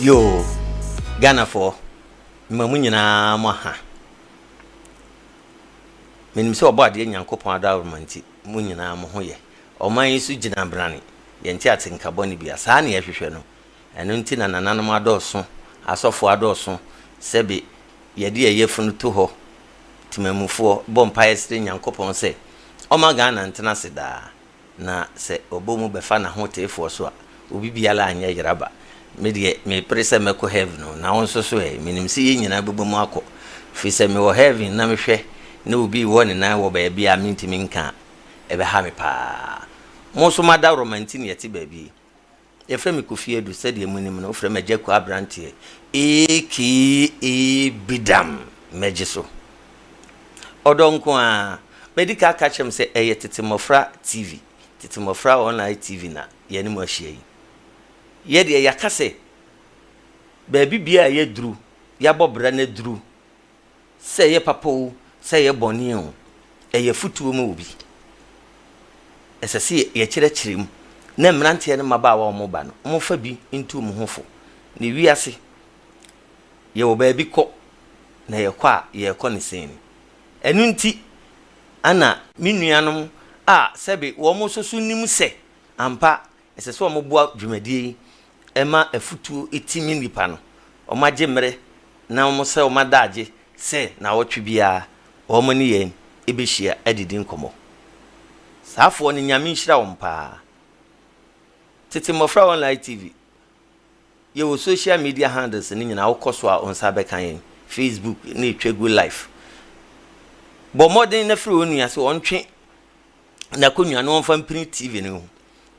Yo, Ghana for Mamunyana Maha. Menim se obade Nyankopon adawormanti munyina mo hoye. Oman su gina brane. Yenti atenka boni bia saa na yehwehwe no. Eno nti na nananom adoso, asofo adoso, sebe yede yefunu to ho. Timamufo bompa yesre Nyankopon se Oma Ghana ntena se da na se obomu befa na ho tefo so a obi biala anya yeraba. Me prese me ko heaven no na won so menim se yenyina bebomu akọ fi se me wo heaven na me hwe na obi woni na wo ba bia mintimi nka ebe ha me pa mo so mada romantin yeti ba bi e fra me Kofi Edu se de munim no fra me Jaku Abrantie bidam mejiso odonko a medical catchem se Tetemofra TV Tetemofra online TV na yeni mo ahie ye de yakase ba bibia ye duru ya bobra na duru se ye papo se ye boni o ye futuo ma obi esese ye kyerɛkyerɛm na mrante ne maba wa mo ba no mo fa bi ntu mo hofo ne wiase ye wo ba bi kɔ na ye kɔ a ye kɔ ne sen enu nti ana minuanom a sebe wo mo soso nim se ampa esese wo mo boa dwumadie ema afutuo etimi nipa no o magye mere na mo se o madaje se na wotwe bia o mo ni yen ebehia adidi nkomo saafo ni nyame nhira wo mpa Tetemofra online TV ye wo social media handles ni nyina wo koso a onsa bekan yen Facebook ni Twegu live bo modern na free onu ase ontwe na konwa no onfa mpini TV ni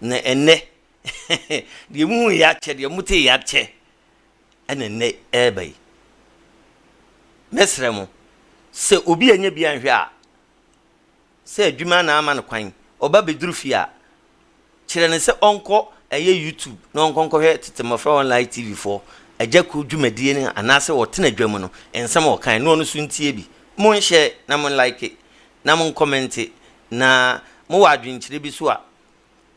na enne de mu ya che de mute ya che ene ebai mesremo se obi anya bia nhwe a se adwuma na ama no kwan oba beduru fia kire ne se onko eye YouTube na onko hwe Tetemofra online TV for Jaku dwumadie ni anase wotena dwam no ensam okan no no so ntie bi mon share na mon like na mon comment na mo wadwenkyire bi so a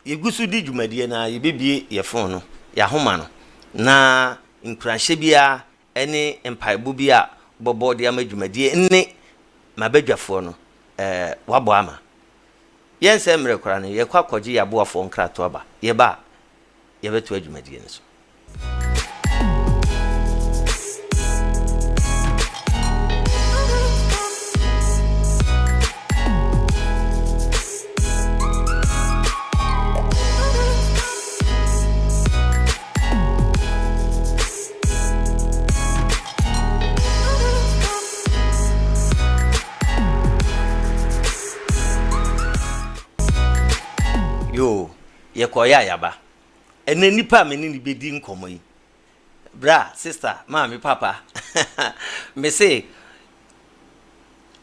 yegusu di dwumadie na yebebie ye phone no ya homa no na nkranhye bia ene empaibu bia bobo de ama dwumadie ne mabadwafo no wabo ama yense mre kwara no ye kwa kwogi ya boafo nkrato aba ye ba ye beto adwumadie ne so ye koya yaba ene nipa me ni bedi nkomo yi bra sister mama papa me say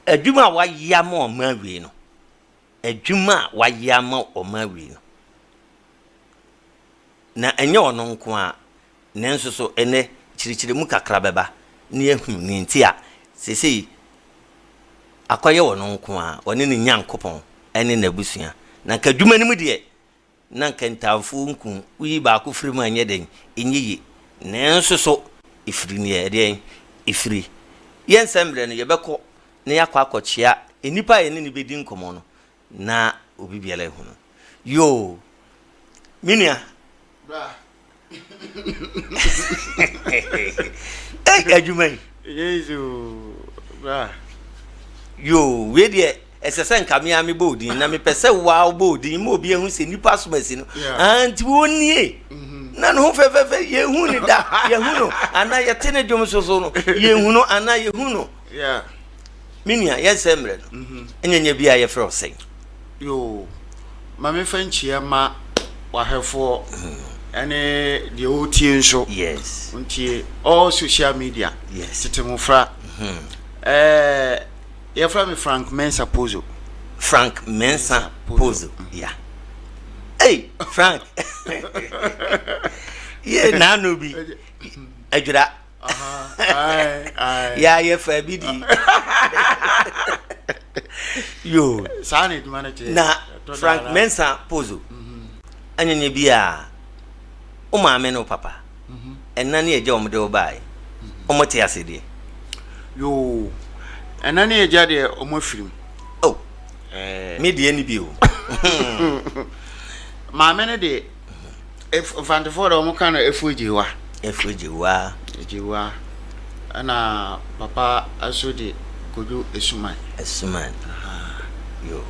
adwuma wa yama o mawi no adwuma wa yama o mawi no na enye ono nko a nenso so ene chirichiri mu kakra beba na ehunu ni ntia sesei akoye wono nko a one ni Nyankopon ene na busua na kadwuma ni mu de na nkantamfo nku uyi ba ko firi mu anye den enyiyi nenso so ifiri ne ede ifiri yensembre no yebekọ na yakọ akọchia enipa ye ne bedi nkomo no na obi biala hu no yo minia bra ajumai yesu bra yo we de esese nkamia me bodin na me pese wa bodin mo obi ehun se nipa somasi no anti wonie na no fefefe ye hu ni da ye hu no ana ye tene dwom soso no ye hu no ana ye hu no minia ye semre no enyenye bia ye fro sen yo ma me fanchia ma wa hefo ene de otie nso yes untie all social media yes Tetemofra you're from Frank Mensa Pozo. Frank Mensa Pozo. Yeah. Hey, Frank. Yeah, now no be. Ejura. Aye. Yeah, yeah, for BD. Yo. Sanit manager. Na Frank Mensa Pozo. Anyenye bia. O ma me no papa. enani eje omde obai omote ase de yo enani eja de omofirim oh me de ni bi o ma me ne de if vantifo de omoka na efujewa ana papa aso de kojo esuman yo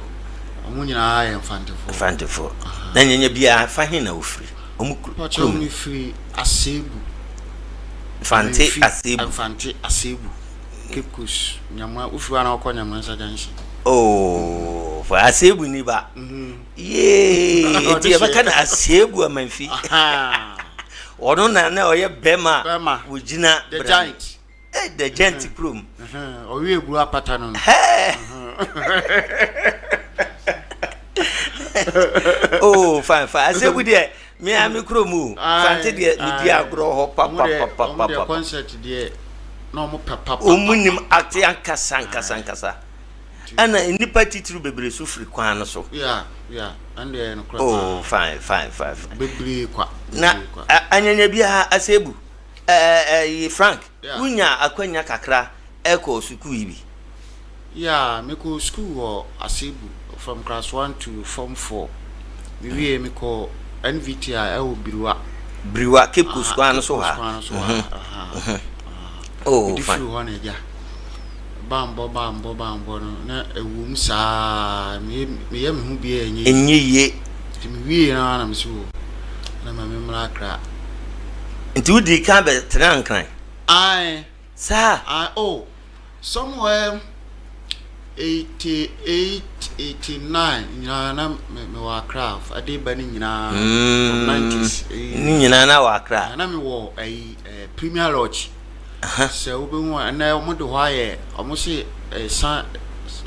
omunyina ya fantifo na nyenya bia fa hin na ofiri omukuru mi free asebu Fante asebu kekus nyama ufiwa na okọ nyama sajanshi oh for asebu ni ba ye ti ba kana asebu amanfi ono na oye bema wujina the giant the giant krum owi eguru apata no oh fine asebu de me am krum fante de mi dia agro ho papa concert de no mo papa omunim ate ankasa ana nipa titru bebre so firi kwan no so yeah and no crop oh fine bebre kwa na anyanya bia asebu Frank unya akwanya kakra eko suku ibi yeah me ko school or asebu from class 1 to form 4 we me ko NVTI e wo Briwa Cape Coast kwan so ha oh fine one eja bambo no na ewum saa me ye me hu bia enye ti me wie na me so na ma me mra kra nti udi ka be trankran ai sa oh somewhere 88 89 nyina me wa craft ade ba ni nyina from 90s ni nyina na wa craft na me wo Premier Lodge so we hu na omo de ho aye omo se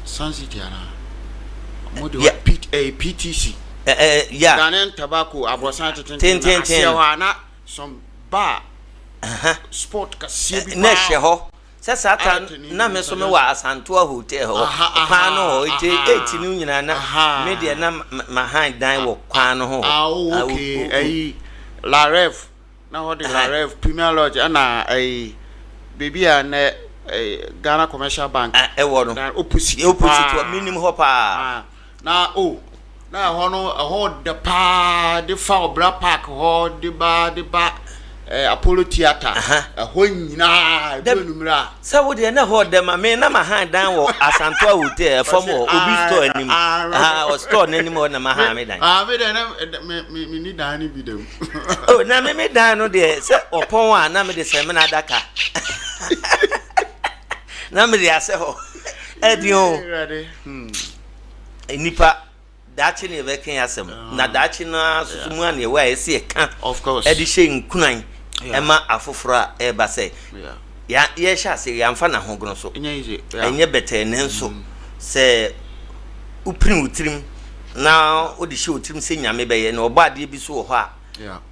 Sun City ana omo de PTC yeah Ghanaian tobacco abrosan teten na na some bar sport ka sebi na sheho sasa na me so me wa Asantoa hotel ho kwan no ho ite ni nyina na media na mahan dan wo kwan no ho okay La Rev na ho de La Rev Premier Lodge ana baby na Ghana Commercial Bank e wo no opposite minimum ho pa na na ho no ho de pa de fa Obra Park ho de ba Apollo Theater ho nyina de numra sa wo de na ho de ma me na mahan dan wo Asantoa hotel from obi store anim o store nanim na mahan me dan me de na me ni dan ni bi dem oh na me dan no de se opon a na me de se me na daka na me de ase ho edio nipa dachi ne be kan asem na dachi na susumu an ye wa ese kan of course edi she nkunan ema afofora e ba se ya ye sha se ya mfa na hogono so enye bete ne nso se uprim utrim na odi she utrim se nyame be ye na obade bi so ho a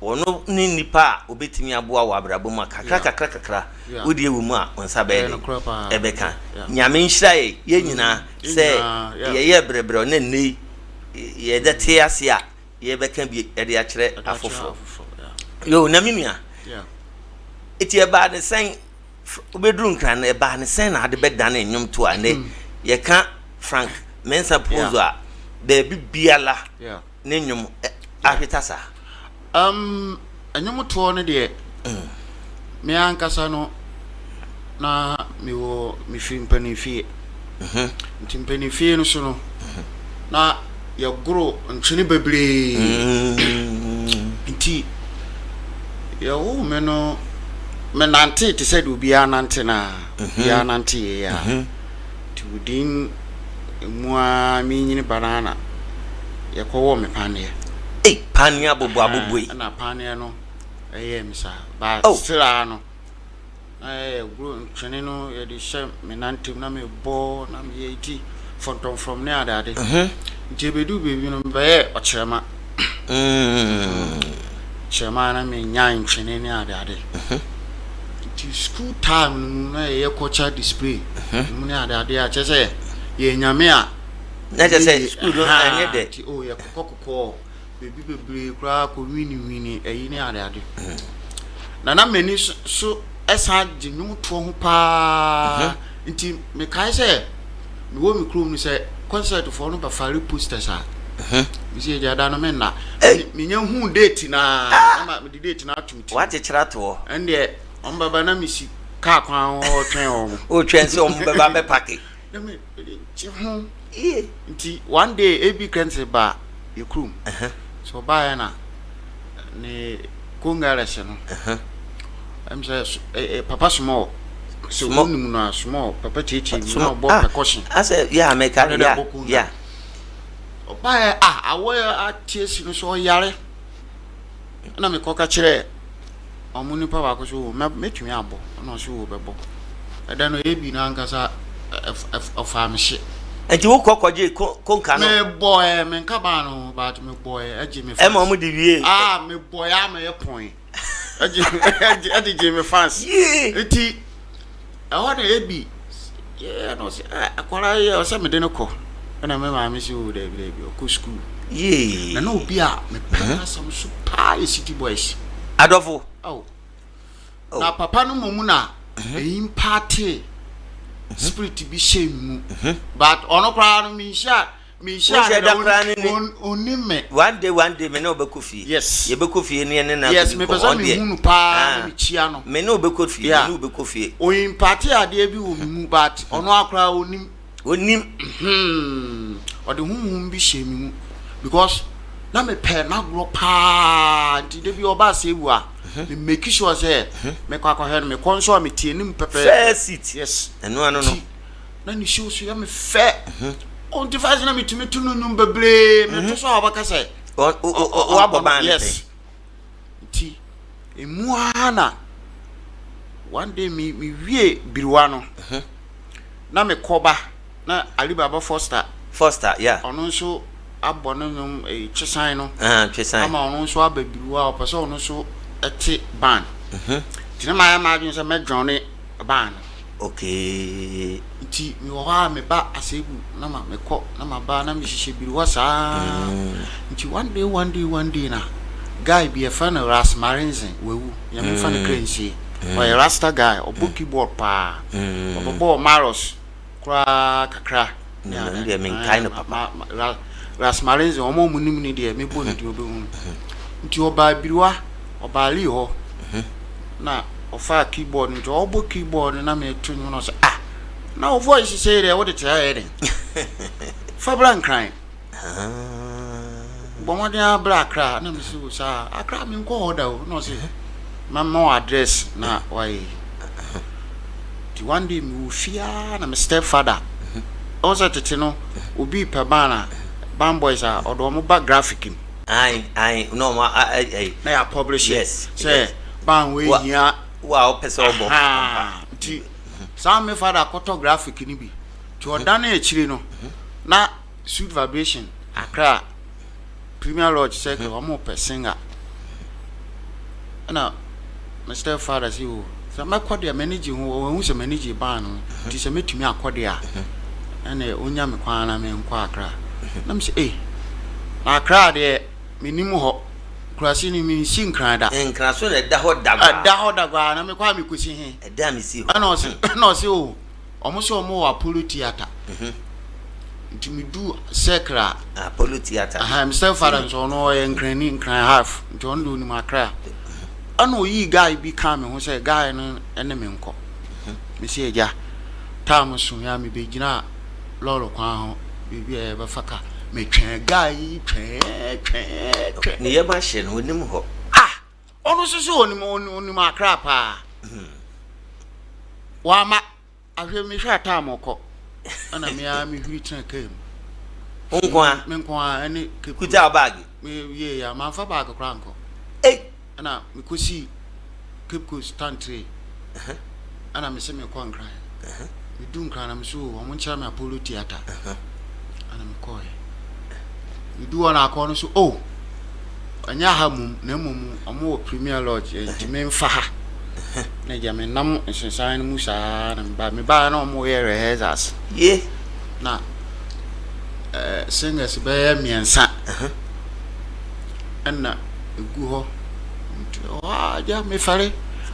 ono ni nipa obetimi aboa wa abrabo ma kakra odi ewu mu a onsa be de ebeka nyame nhira ye nyina se ye brebre na nei ye de tiasia ye beka bi e de a kire afofo yo na minua eti e ba ne sen obedru nkran e ba ne sen na ade beda na enyum to ane ye ka Frank mensa pozo a be bibiala ne nyum ahwetasa enyum to ne de me ankasa no na me wo me fi mpanifie ntimpanifie no so no na ya gro ntwene bebre nti ya wo me no me nante te said obi anante na ya nante ya ti wudin mua mi nyini banana ya ko me pane pania bobo na pane no misa ba sira no gro ntwene no ya de she me nante na me bo na me yiti from near ade jebedu bebi no be ochirema chema na me nyan twene ne ade ti school time na ye culture display mu ne ade a chese ye nyame a na chese school no anye de ti ye kokoko bebi bebre kra ko wini eyi ne ade na mani so esa gye nwom to ho pa nti me kai say me wo me krom ni say concert for no ba fare posters a me say ja da no me na me nya hu date na ma me date na atumti wa chechira to ende on baba na me si ka kwan o twen o twen se o baba be pack na me che hu nti one day ebi krense ba ye krom so ba ya na ne kongara se no I'm say papa small so nim na small papa chichi no bo percussion I said yeah make yeah oba awo atiesi no so yare na me koka kire omuni papa ko so metumi abo na so wo bebo eda no ebi na nkasa of amhye enti wo kokoje konka no me boy me nka ba no but me boy agi me e ma mu di wie me boy am ye point agi me fans enti awa na ebi yeah no say akwara ye o say me de no ko na me ma me si o de bi o school yeah na obi a me pass some super city boys adofo na papa no momu na eyin party spirit bi shame mu but ono kra no me sha onime one day me no bekofie yes ye bekofie ne na yes me pesa me hunu pa me chia no me no bekofie me no bekofie oyin party ade bi wo mu but ono akra onim ode hum bi shame mu because na me pe na gro pa ndi de bi oba se ewu a me make sure say me kwa head me console me tie nim pepe first seat yes eno no na ni show so ya me fe on device na me tumi tunu num bebre me to so abaka say o aboban yes ti emu ana one day me wie biriwa no na me koba na Alibaba Foster yeah ono so abono num chisan no chisan ama ono so ababiruwa opese ono so eti ban tina ma adwun se me journey ban okay ti mi wo ha me ba asebu na ma me ko na ma ba na me hihye biruwa sa nti one day na guy be a fan of Ras Marinzen wewu ya me fan crazy o rasta guy o book keyboard pa o bo Maros kra kakra ndia me kind of papa Ras Marinzen o mo munim ni de me bo ni de obo nti oba biruwa oba li ho na ofa keyboard nti obo keyboard na me tunu no so na o voice say there what it hearing Fablan crying bomodin black cra na me so sa akra me nko order no say mama address na why the one day me fear na my stepfather also tete no obi pe bana band boys are odo mo back graphic I no ma na ya publish yes say ban we hia wa opese obo ti some me father photographic ni bi ti oda na echire no na Sweet Vibration Accra Premier Lodge say ke o mo pe singer na my stepfather say o so my kwade manage hu se manage ban no ti se metumi akode a na onya me kwan na me nkwa Accra na me say Accra de minimu ho kurasi ni mi si nkran da nkran so na da ho dagwa na me kwa me kusi he da me si ho na o se o omo so omo wa Apollo Theater nti mi du sekra Apollo Theater I'm still father so no nkran half nti on do ni makra ana oyi guy bi kan me ho say guy no ene me nko me si eja tam so ya me be gina lolo kwa ho bibi e ba faka me twen guy twen ni ye ma hye no onim ho ono so onim akra pa wa ma ahwe me hwa tam ko ana me ya me huri tren kam onkwa me nkwa ene kuta bag me ye ya ma fa bag kra nko ana me kosi Cape Coast Tantry ana me se me kwa nkran me du nkran na me so o mo ncha me Apollo Theater ana me ko me du ona akọ no so anya ha mum na mum omo Premier Lodge ti me mfa ha na ja me nam nsensan mu sa na me ba na omo ye rehearsals ye na singers be miensa ana egu ho ja me fare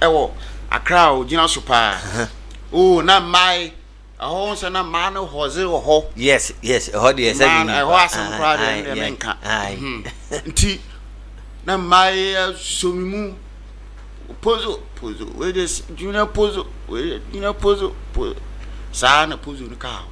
ewo Accra o gina so pa oh na mai ahon se na ma no hoze ho yes ho de yes man I ho asem kra de menka nti na mai somimu pozo we this junior pozo sa na pozo no ka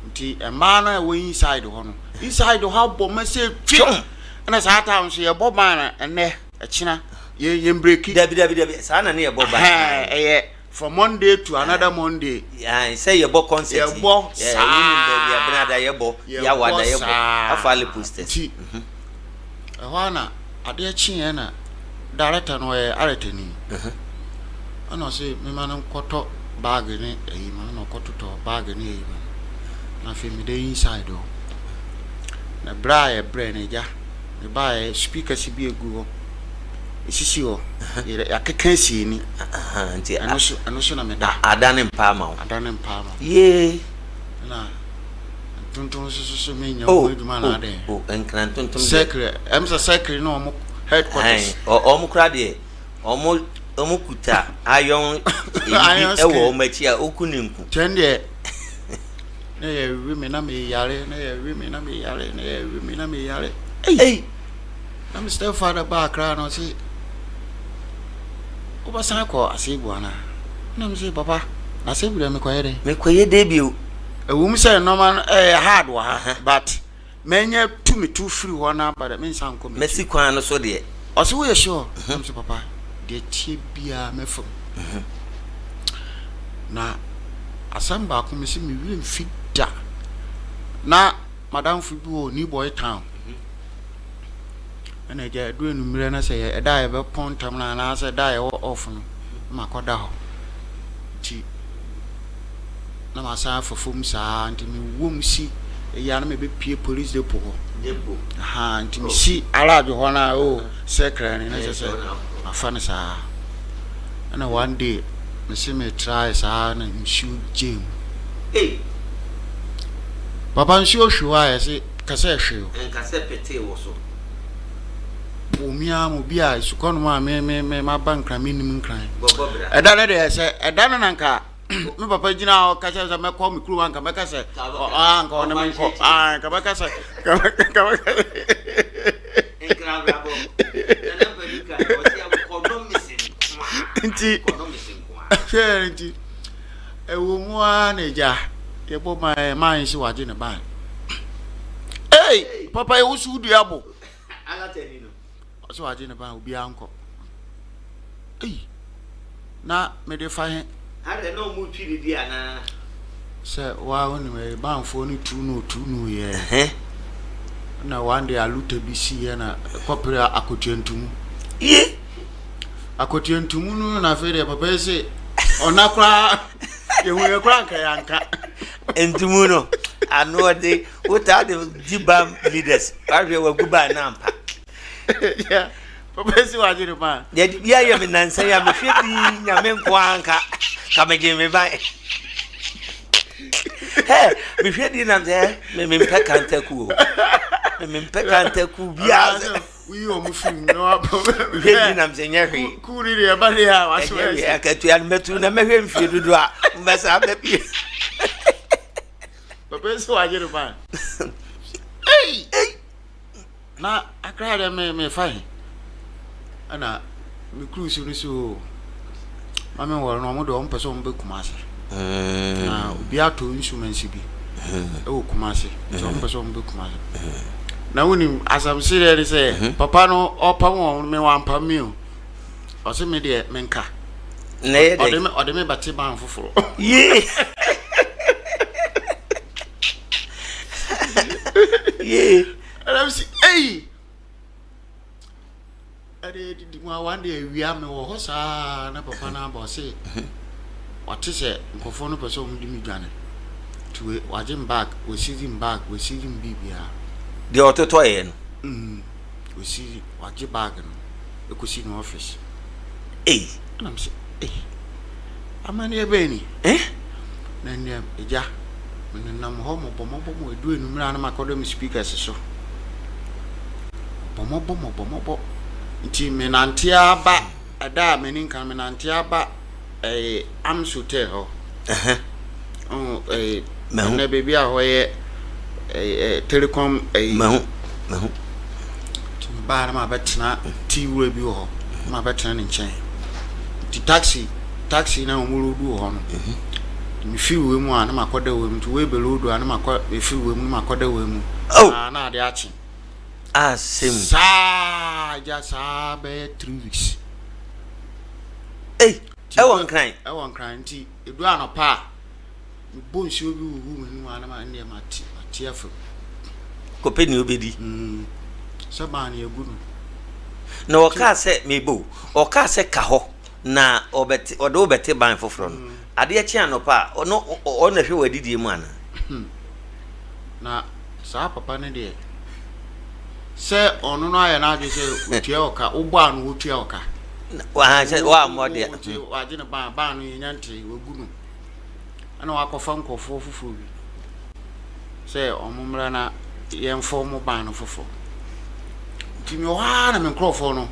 nti e ma na we inside ho no inside ho bo ma se twi na sa ta nso ye bo ma na ene e kina ye breaki dabi sa na ne ye bo ba from Monday to another Monday say ye bo concert ye bo sa baby abnada ye bo ya wada ye bo afale posters e ho na ade chi ye na director no e aretani ana say me man nkoto bag ni eyi man no koto to bag ni eyi man na fe me dey inside o na bra e bre na ja me ba e speaker si bi egu ho esisi ho ya keka si ni nti ano so na me da adane mpa ma ye na tuntun so me nya o eduma na de enkran tuntun secret emsa secret no mo headquarters o kura de o kuta ayon ewo o machi a okuninku ten de na ye wi me na me yare na ye wi me na me yare na ye wi me na me yare na me stepfather ba kra no say oba san ko asebu ana na me say papa asebu de me koye de bio ewu me say normal hard wa but menye too free one but me san ko me si kwan no so de o say we sure na me say papa de tie bia me fam na asamba ko me say me wi mfida na madam fubu ni boy town ana ja do enumire na say e da e be pontam na say da e off no makoda ho ti na ma sa fofom sa nti me wom si e ya na me be pie police depot ha nti me si arabi ho na o secretary na say afane sa ana one day me see me try sa na nsu jam papa nsu hwa ya say kase hwe en kase pete wo so omia mo bia sukono ma me ma bankra me nim nkran eda na de se eda na nka me papa gina o ka se me ko me kuru anka me ka se anka ona me ko anka me ka se enkran bravo na pelika o se ko no misin nti share nti ewo mu a na ja ye bo ma nsi waje ne ban papa e wusu du abo ala teni no so waje ne ban obi anko na me de fa he ade no mu twiri di ana say wa woni me ban fo ni tu no ye na one day aluta bi si ye na kopere akotuantum ye akotuantum no na fe de papa say ona kra ye hu kra nka yanka entumu no ano de without the Jibam leaders we were goodbye nampa yeah papa say wa jere ma ya me nansa ya me hwedi nyame nko anka kamege me ban hey me hwedi nam de me mpeka ntaku me mpeka ntaku bia we o mu film no hwedi nam se nyahwe kuri de ba de ha wa so ya katu ya metu na mehwe mfie dudu a mbasa baby papa say wa jere ma hey na akra de me fine ana me cruise ni so mame wor no mo do on person be Kumasi na obi ato instruments bi e wo Kumasi so on person be Kumasi na woni asam sire say papa no opam won me wan pam mi o se me de menka na ye de ode me bati ban foforo ye ye ana si hey ade di mo one day wi am wo ho sa na papa na bo se wate se nkofo no person mu di mi dwane to wajin bag we season bibia de ototo ye no we see waji bag no e ko si no office na me se amani ebe ni na nne eja me nam ho mo bomo edu enu mira na makodo mi speakers so bomo nti me nante aba ada me ninka me nante aba am hotel ho na baby a ho ye telecom mahu ti ba na ma betena ti wura bi ho ma betena ne nchen ti taxi na omuru du ho no mi fi we mu ana makoda we mu to we belodo ana makoda we fi we mu makoda we mu na ade achi sim sa ja sa be 3 weeks e won crying ti edu anopa mi bonsi obi wu mu ana ma ne ma ti afu ko pe ni obedi so ba na egunu na o ka se mebo o ka se ka ho na obeti odo obeti ban foforo no ade achi anopa ono na hwe wadidie mu ana na sa papa ne de se onu no aye na age se otua oka ugbo anu otua oka wa mode wa je ne ba no nyante wagunu ana wakofa nkofo fufu bi se omumra na yemfo mo ba no fufu timi wa na me nkrofo no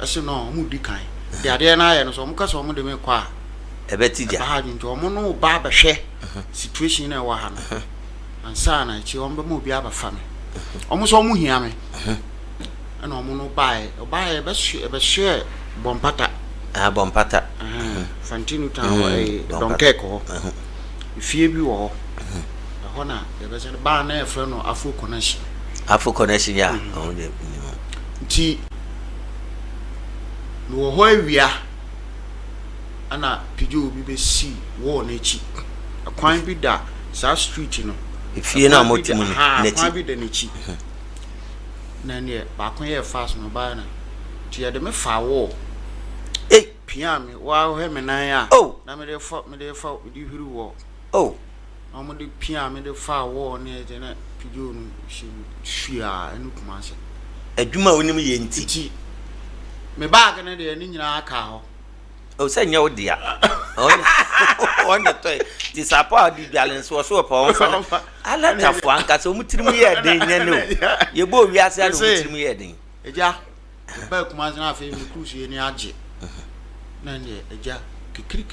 ese no mu di kan de ade na aye no so mo ka so mo de me kwa ebetija ba nti omo no ba ba hwe situation na wa ha no ansa na chi ombe mo bi aba fa me omo so mo hia me ana omo no bae be hwe bompata bompata fantinu ta donkeko fie bi wo ho na de be se ba na e fre no Afro connection ya nti no ho awia ana pijo bi be si wo na echi akwan bi da sa street no fie na motimu na echi akwan bi da na echi na ne ba kon ye fast no ba na ti ya de me fa wo pia me wa he me nan ya na me de fa di huru wo na mo de pia me de fa wo ne je na pijo no hia enu Kumasi adwuma wonim ye nti me bag na de ni nyina aka ho se nya odia on the toy ti sapa di balance so pa on fa ala tafo anka so mutirim ye den nya no ye bo wi ase ala mutirim ye den eja ba Kumasi na afi mi cruise ye ni age na ne eja kikiri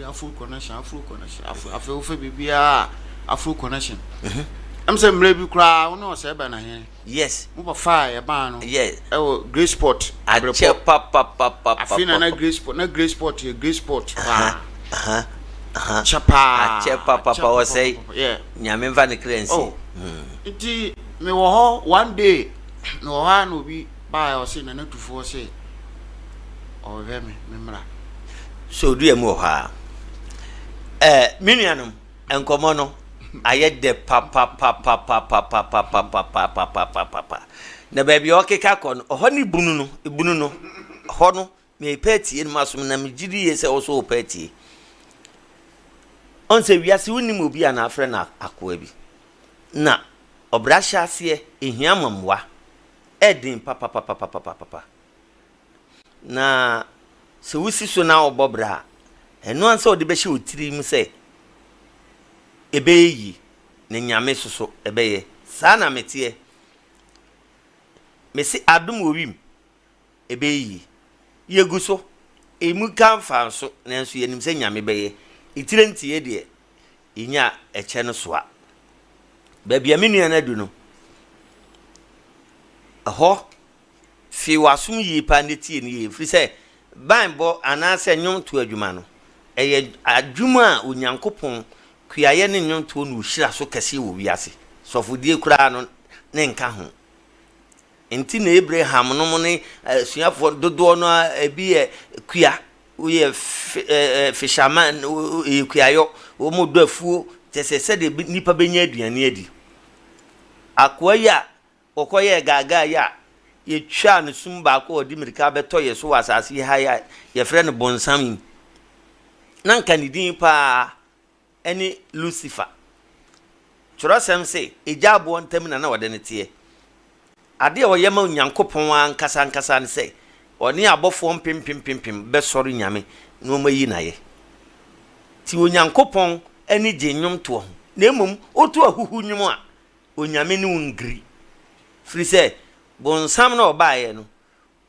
Afro connection afi ofe bibia Afro connection am say mre bi kra wona o se ba na he yes mo ba fa e ba no yes e wo Grey Sport ache papa afina na Grey Sport ye Grey Sport chapa ache papa o say nyame mva ne clearance iti me wo ho one day no ha no bi ba o say na natufo say o we me mra so du em wo ha minuanum enkomo no aye de papa na baby okeka kon oho ni bunu no ho no me peti en masom na me gidi ye se oso peti on se wiase wonim obi ana afre na akoa bi na obrahya ase ehia mamwa edin papa na se wusi so na obobra eno ansa ode be hye otiri mu se ebeyi ne nyame soso ebeye sa na metie mesi adum owim ebeyi yegu so emu kan fanso nanso yenim se nyame beye itire ntie de inya eche no soa babia menua na du no ho fi wasum yi pa ne tie ne yi firi se banbo anase nyom to adwuma no eye adwuma onyankopon kuaye ne nyom to no hira so kase wo wiase sofodie kura no ne nka ho enti na Abraham no mo ne suafo dodo no ebi kua uye fisherman kuayo wo mo do afuo tesese de nipa benya aduane adi akoya okoye gaga ya ye twa ne sumba ko odi mirika beto ye so asase ha ya ye frɛ ne bonsam nanka ne din pa eni Lucifer chorosem se ejabo ntam na wode ne tie ade o yema nyankopon ankasa ne se oni abofo mpim be sori nyame no mayi naye ti onyankopon eni je nyom to na emum otu ahuhu nyum a onyame ne ungri firi se bonsam na obaye no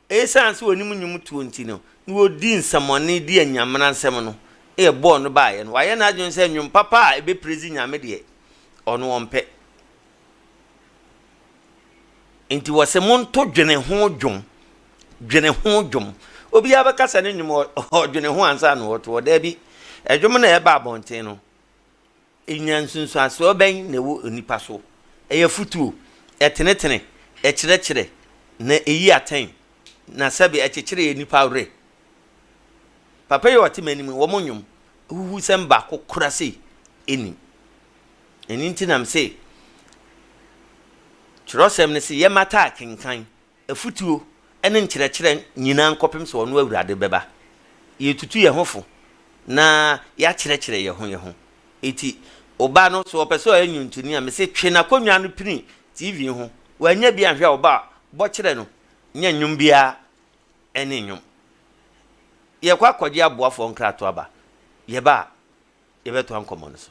esanse onim nyum to nti no na odi nsamone di anyamana nsem no e bo no baye no waye na adwon se nyum papa ebe prezi nyame de ono ompe enti wose monto dwene ho dwom obi abakasa ne nyum dwene ho ansa no to da bi edwom na eba abonten no enyansunsu ase oben na wo onipa so eye futuo etenetene ekire na eyi aten na sabe ekekire enipa ore papa yo atimani mu wo monyum huhu semba kokora sei eni nti nam sei chirosem ne se ye mata kenkan afutuo ene nkire nyina nkopem so ono awurade beba ye tutu ye hofo na ya kire ye ho eti oba no so opeso anyuntuni a me se twe na konwa no pini TV ho wanya bi ahwe oba bo kire no nya nwum bia ene nwum ye kwa kwaji aboafo nkrato aba ye ba ye beto ankomo no so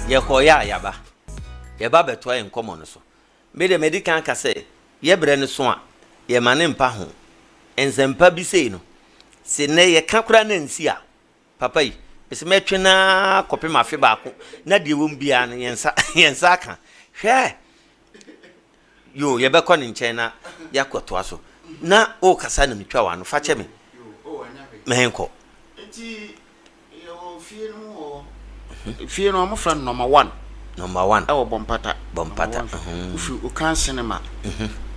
ye koya yaba beto en komo no so me de medical ka se ye bre ne so a ye mane mpa ho enzempa bi sei no se ne ye ka kura na nsi a papa yi ese metwe na kope mafe baako na de wom bia no yensa ka hwe yo ye be ko ne nchen na yakoto aso na o kasa na mitwa wa no fa che me menko enti yo fie no amofra number 1 e wo bompata ufi o kan cinema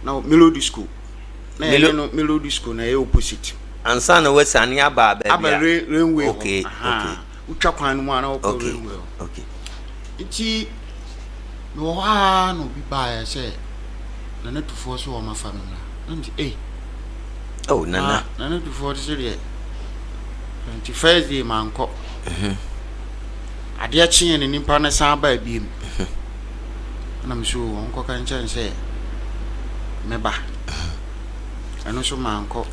na melody school na melody school na e opposite ansa na wesane aba railway okay utwa kwan no na o railway okay iti no ha no bi ba ya se na na tufo so o ma family na nti oh nana na tufo so de 21st day manko ade akye ne nimpa na san ba biem na mso onko kan chan se meba eno so manko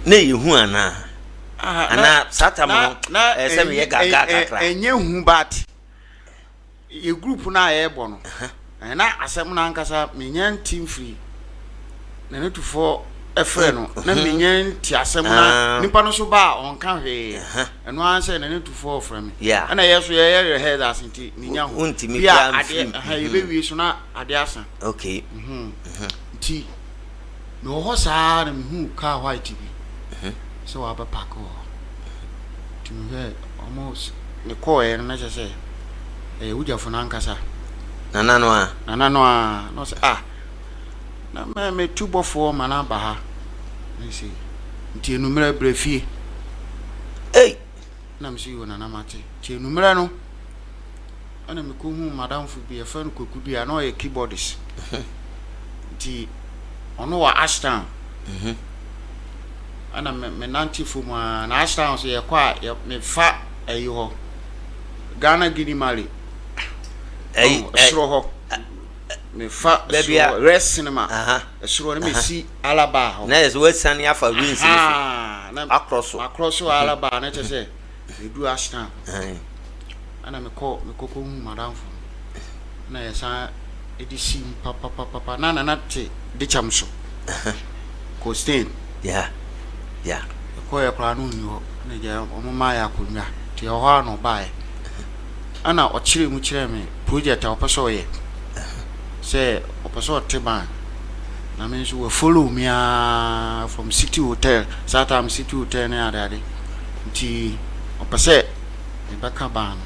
na yehu ana satam no se me ye gaga kakra enye hu bat ye group na ye bo no na asem na ankasa menya team free na ne tufo efre no na menya ti asem na nipa no so ba onka hwe eno anse na ne tufo ofre me ana yeso ye head asinti menya hu untimi plan free ye be wi so na ade asa okay ti no ho sa na me hu car white bi so aba pako ti me almost ne ko e na se ujafo na nkasa nana no say na me tubofo mana ba ha na say nti enumere brefie na me see yo nana mate ti enumere no ana me ko hu madam fu bi e fa no kokudu ya na o ye keyboardist nti ono wa Ashton ana me nanti fu ma na Ashton so ye kwa me fa ayi Ghana Guinea Mali esro ho me fa rest cinema esro ne me si Alaba ho na yes we san ya fa wins na across Alaba na che se edu Ashton ana me ko madam fu na yesa edisi papa na te de chamso ko stain yeah ko ya kra no ni ho na ja omoma ya kunwa ti ho ano bae ana ochire mu kire me project a opeso ye say opeso teban na me so we follow me from City Hotel Satam City Hotel na adade nti opese e baka ban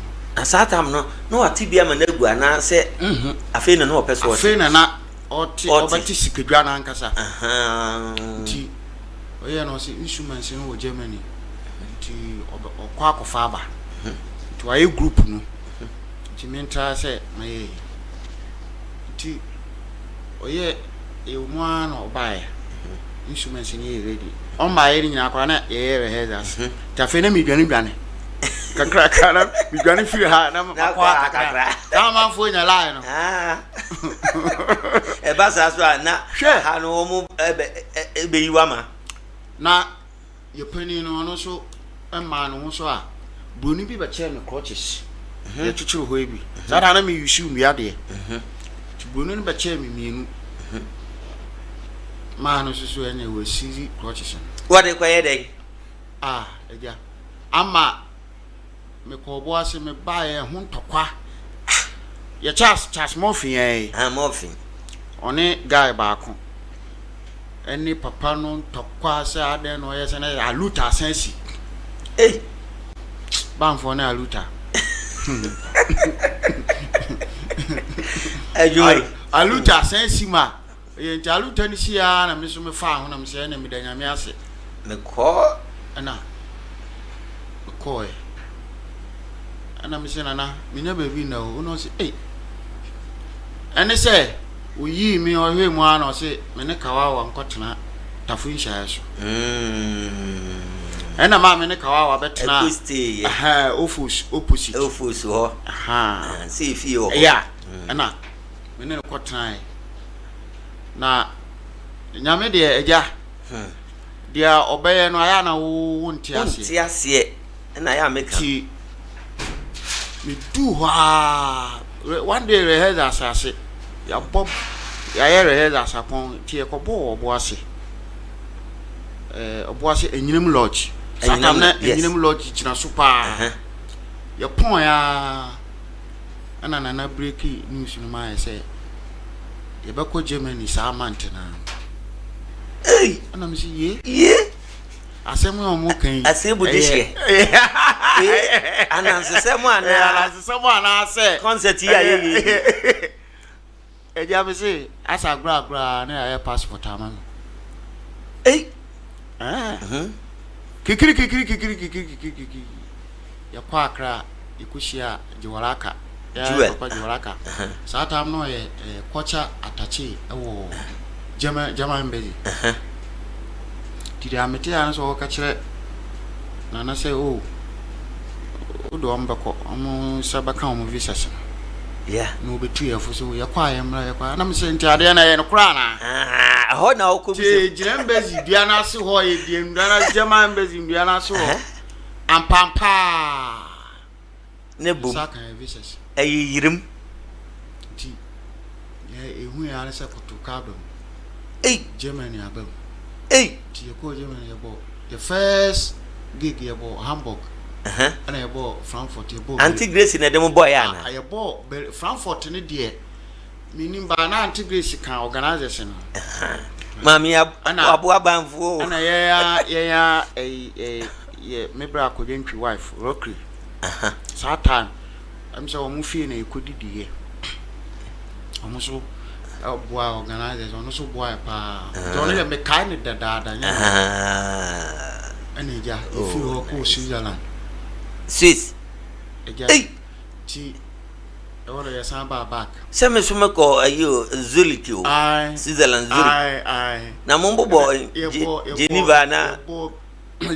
Satam no atibia ma na gu ana se afi na no opeso afi na obati sikadwa na ankasa nti oye no se instruments no wo Germany nti okwa akofa aba nti wa group no mentra say my ti oye e umwa na obae instruments ni ready on my ni nyina kwa na e rehearsals ta fe na mi dwane kakra na mi dwane firi ha na kwa kakra ta ma fo nya line no e ba sa so na ha no mu ebe yiwa ma na ye pani no so e ma no so a broni bi ba che me crutches ya chuchuru ho ebi sada na me yushu mi ade tibunu ba che mi mienu ma no susu enye we siri crutches what dey kwaye dey eja ama me ko bo ase me ba ye ho ntokwa ye Charles Morphin Morphin one guy ba ko eni papa no ntokwa se ade no ye se na aluta sensi banfo na aluta aluta sensima ye nti aluta ni sia na me so me fa ho na me se na me danya me ase me ko ana ko ana me se na me nya baby na o no se ene se o yi mi o hwe mu ana o se me ne kawawa nkotena tafu insha so ena ma me ne kawawa betena ofus opposite ho see fi ho ena me ne kotena na nyame de eja dia obeye no aya na wo ntiase ena ya meka ti me do one day rehearsal asase ya bob ya rehearsal sapon ti e ko bo oboase oboase enyinem lodge satamna enyinem lodge china super ya pon ya ana na break news no ma say ye be ko Germany sa amant na ana mi si ye asemu o mo kan asebu de hye ana sesemu ana say concert ya ye eja be say asa gra na ya passport amano kikiri ya kwa Accra ikushia Jiwaraka ya kwa Jiwaraka satam no ye kocha atachi ewo jama mbezi tiri amete ya so ka kire na say o do mbako omo sabaka omo visa so no betu ya fuso ya kwa ya mra ya kwa na me se nti ade na ye no kura na aho na okobi je jina embassy dua na se ho ye die ndana German embassy dua na se ho ampampa ne bom saka visas yirim ti ehu ya na se kotokado Germany abam ti ko Germany yebo the first gig yebo Hamburg ana yebo Frankfurt yebo Auntie Grace na dem boy ana yebo Frankfurt ne de minim ba na Auntie Grace kan organization mami abu abanfo ana ya mebra akodentwi wife Rockley Satan am say omu fie na ekodidie omu so boy organizers ono so boy pa don le me kai ne dada nya ani ja if you go Switzerland Swiss ti ora ya samba back se me so me ko ayo Zurich o Switzerland Zurich na mombo boy Geneva na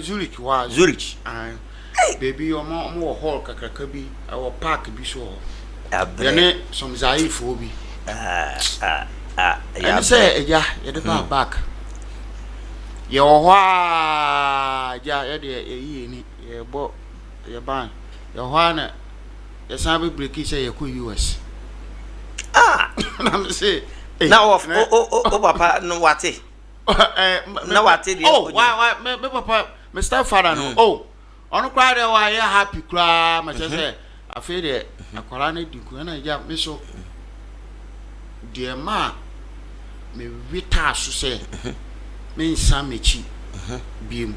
Zurich wa Zurich baby omo hall kakraka bi our park bi so abre ne some zaifo bi ya say ya de back ye ohwa ya de yi ni ye bo ye ban ye ohwa na ye sabe break say ye ko US na me say na o papa no wate na wate de why me papa me stepfather no ono kwa de wa ye happy kra ma say afi de akwara na diku na ja me so de ma me wita so say me nsa mechi biem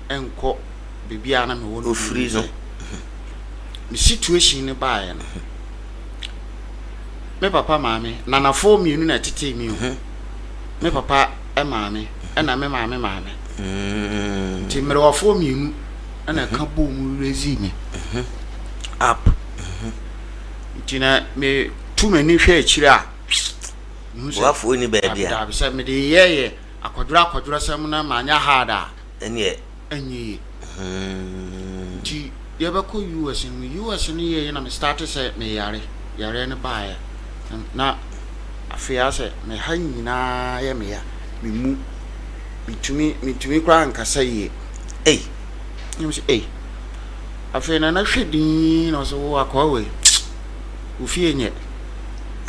enko bibia na me wo no free no me situation ne ba ya no me papa maame nana fo mienu na tete mi o me papa e maame na me maame ti mere wa fo mienu na ka bo mu rezi me up tina me tu mani hwe akira wa fo ni ba dia da bi se me de ye akwadura sam na manya hada ene enyi ti ye ba ko US ni ye na me start say me yare ne ba ya na afia say me hanyina ye me ya me mu mitumi kwa nkasa ye you say afia na hwedin no so wo akwawe ufie nye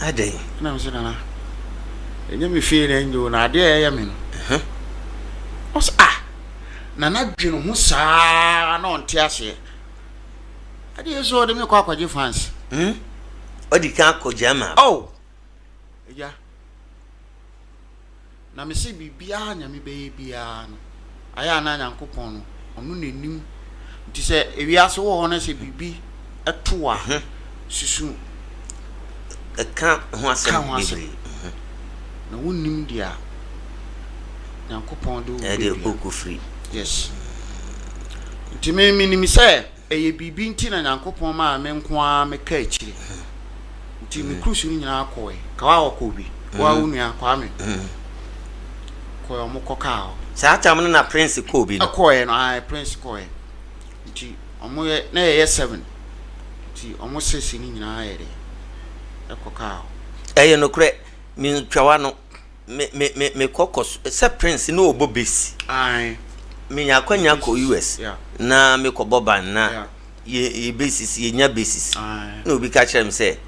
ade na me say na enye me fie na njo na ade ya me no os na dwenu ho saa na onte ase ade yeso de me kwa kwaje fans odi kan ko jama ya na me se bibia nya me be bia no aya na nyankopon no onu nenim nti se ewiase wo ho na se bibi eto a susu kan ho asem bibiri na wonim dia nyankopon do e de oku free yes nti me minim se eye bibi nti na nyankopon ma me nko a me ka akire nti me krusu ni nyina akoe ka wa okobi wa unu akwa me ko yo mokoka o sa tam na prince kobi no akoe no prince koe nti omo ye na ye 7 nti omo sesi ni nyina ayere ekoka o eye no kre mi twawa no me kokos se prince no obo besi me nya kwanya ko US na me ko boban na ye basis ye nya basis na obi ka kire me se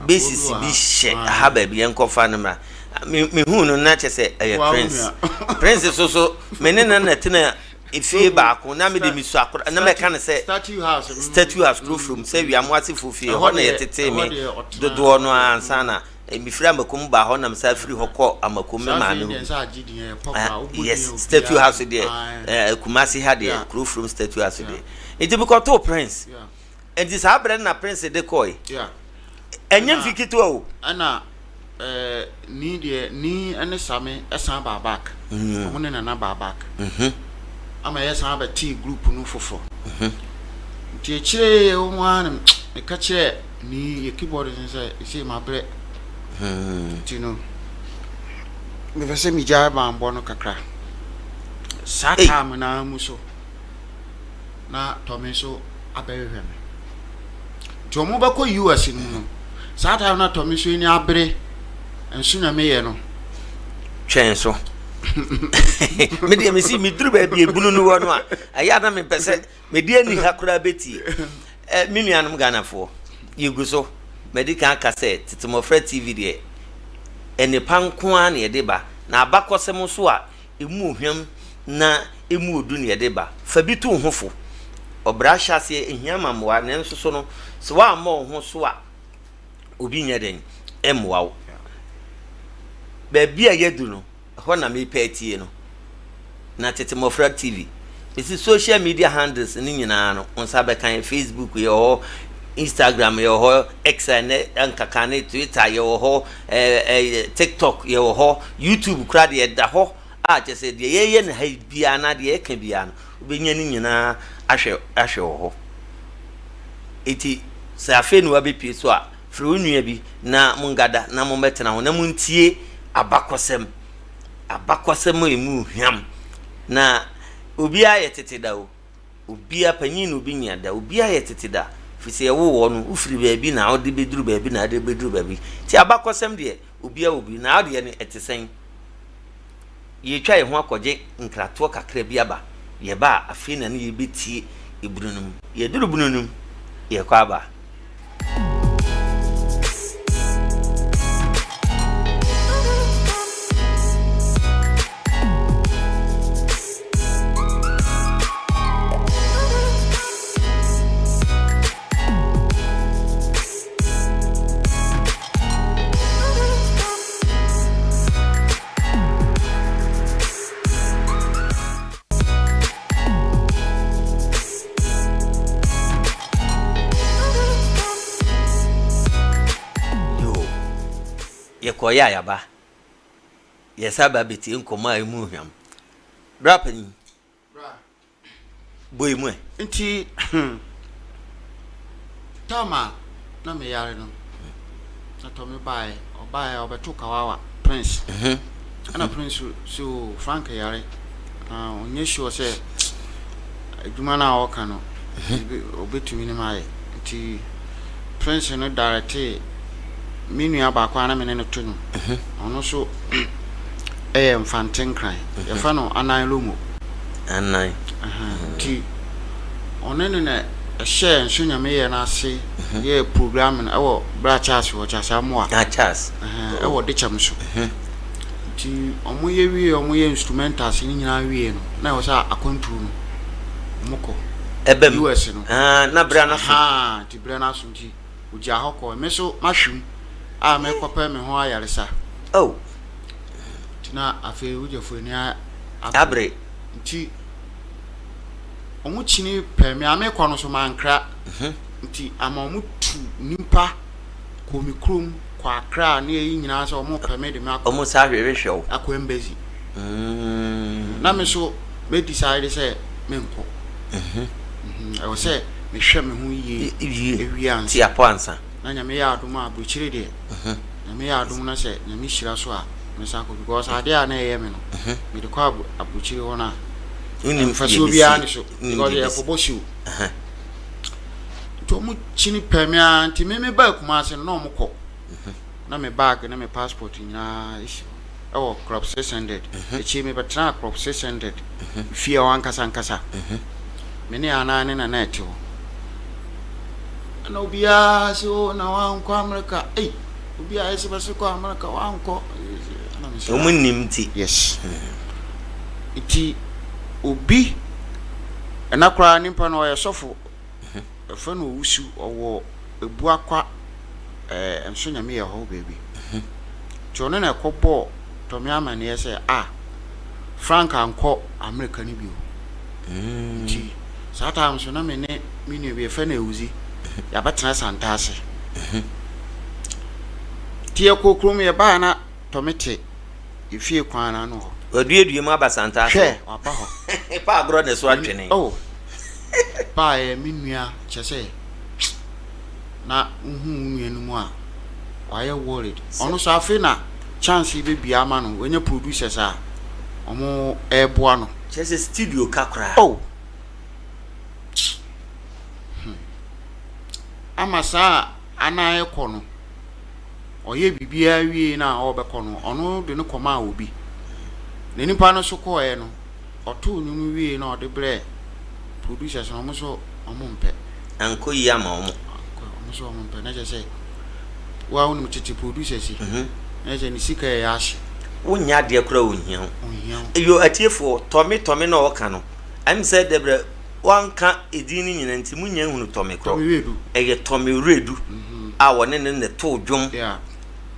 basis bi hye ha ba bi enkofa no ma me hu no na che se prince so me ne na tena ifie ba ko na me de mi su akora na me ka ne se statue house close from say wi amwase fofie ho na ye tete me dodo no ansa na mi fira makum ba ho na msa firi hokọ amakum me ma no yes statue house there Kumasi had there crew from statue house there it be called prince and this habre na prince de koy enye mfikito o ana ni de ni ene same esan ba back omo ne na ba back ama yesan ba tea group no fofo ti chire o mo an me ka chire ni keyboard say ma bre tino me vese mi ja ba mbo no kakra sata me na muso na tomiso abehwe me to mo ba ko US no sata na tomiso ni abre ensu na me ye no so me de me si me duru ba bi ebunu no wo no a aya na me pese me de ani hakura beti me nuanom ganafo yigu so medical cassette titimofra tv de ene panko a na ye de ba na abakosem so a emu hwam na emu odu na ye de ba fa bi to hofo obra hyase ehia mamwa na nso so no so wa ma ho so a obi nya den emwa ba bia yedu no ho na me petie no na titimofra tv isi social media handles ni nyina no onsa be kan Facebook ye ho Instagram ye ho X and ankakane Twitter ye ho TikTok ye ho YouTube kra de da ho a je se de ye na ha bia na de ka bia no obenya ni nyina ahwe ho eti sa afi no abepie so a fre onua bi na mungada na mo metena ho na muntie abakosem emu hwam na obi aye teteda o obi apanyin no bi nyada obi aye teteda fise wo no ufiri baabi na ode beduru baabi na ade beduru baabi ti abakosem de obi na ade ne etesen ye twa ye ho akoje nkrato kakra bi aba ye ba afi na ne ye betie ebrunum ye duru bununum ye kwa aba koya yaba yesaba beti nkoma emu hwam brapani boymu nti tama na me yare no na to me obae obeto kawawa prince ana prince so frank yare onye sure say aduma na oka no obetumi ni mai nti prince no direct minu aba kwa na mene no to no ono so mfanten kran ye fa no anan lomo anan ti onene na share nso nyame ye na ase ye program na ewo bra chas wo chas amwa chas ewo de cham so ti omo ye instrumentals ni nyina wie no na wo sa akontu no moko ebem US no na bra na ti bra na so ti uja hokọ me so mahwim a me kopa me ho ayaresa tina afi ujefo ni abre nti omu chini peme ame kwa no so mankra nti ama omu tu nimpa ko mikrum kwa akra na yi nyina so omu peme de me akọ omu sa hwehwe wo akọ embezi na me so me decide say me nko I was say me hwe me ho yie ewia ti apansa na nyame ya adom a buchire de nyame ya adom na se nyame hira so a me sa ko because ade a na ye me no me de kwa abuchire wona unim faso bia ni so because ye ko boshu to mu chini pemia nti me ba kuma ase no mo ko na me bag na me passport nyina issue ewo crop 600 echi me betra crop 600 fia wankasa nkasa me ne ana ne na net o na obia so na wanko America obia ese baso ko America wanko na me so omunimti yes iti obi na kra nimpa no ye sofo efa no wusu owo ebu akwa enso nyame ye ho baby chono na ekobo to me amane ye say Frank anko America ni bi o ti sata so na me ne mini bi efa na ewuzi ya batena santase tie kokrom ye ba na tomete ifie kwana no oduedue mu abasanta hwe apa ho pa agro ne so atwene pa minua chese na nuanu mu a waye worried ono so afi na chance be bia ma no wenye producers a omo eboa no chese studio kakra amasa anaye kono oye bibia wie na obekọ no ono de no koma obi ne nipa no so kɔɛ no ɔto nnwom wie na ɔde brɛ producers no ɔmo so ɔmo mpɛ anko yi ama ɔmo so ɔmo mpɛ na kyɛ sɛ wa wonim tete producers yi na kyɛ ne sika yɛ ahye wonya de kora ohia ho yo atiefo tɔme na ɔka no am sɛ debre wanka edin ni nyina nti munya hunu tɔme kro ɛyɛ tɔme redu a wɔne ne to dwom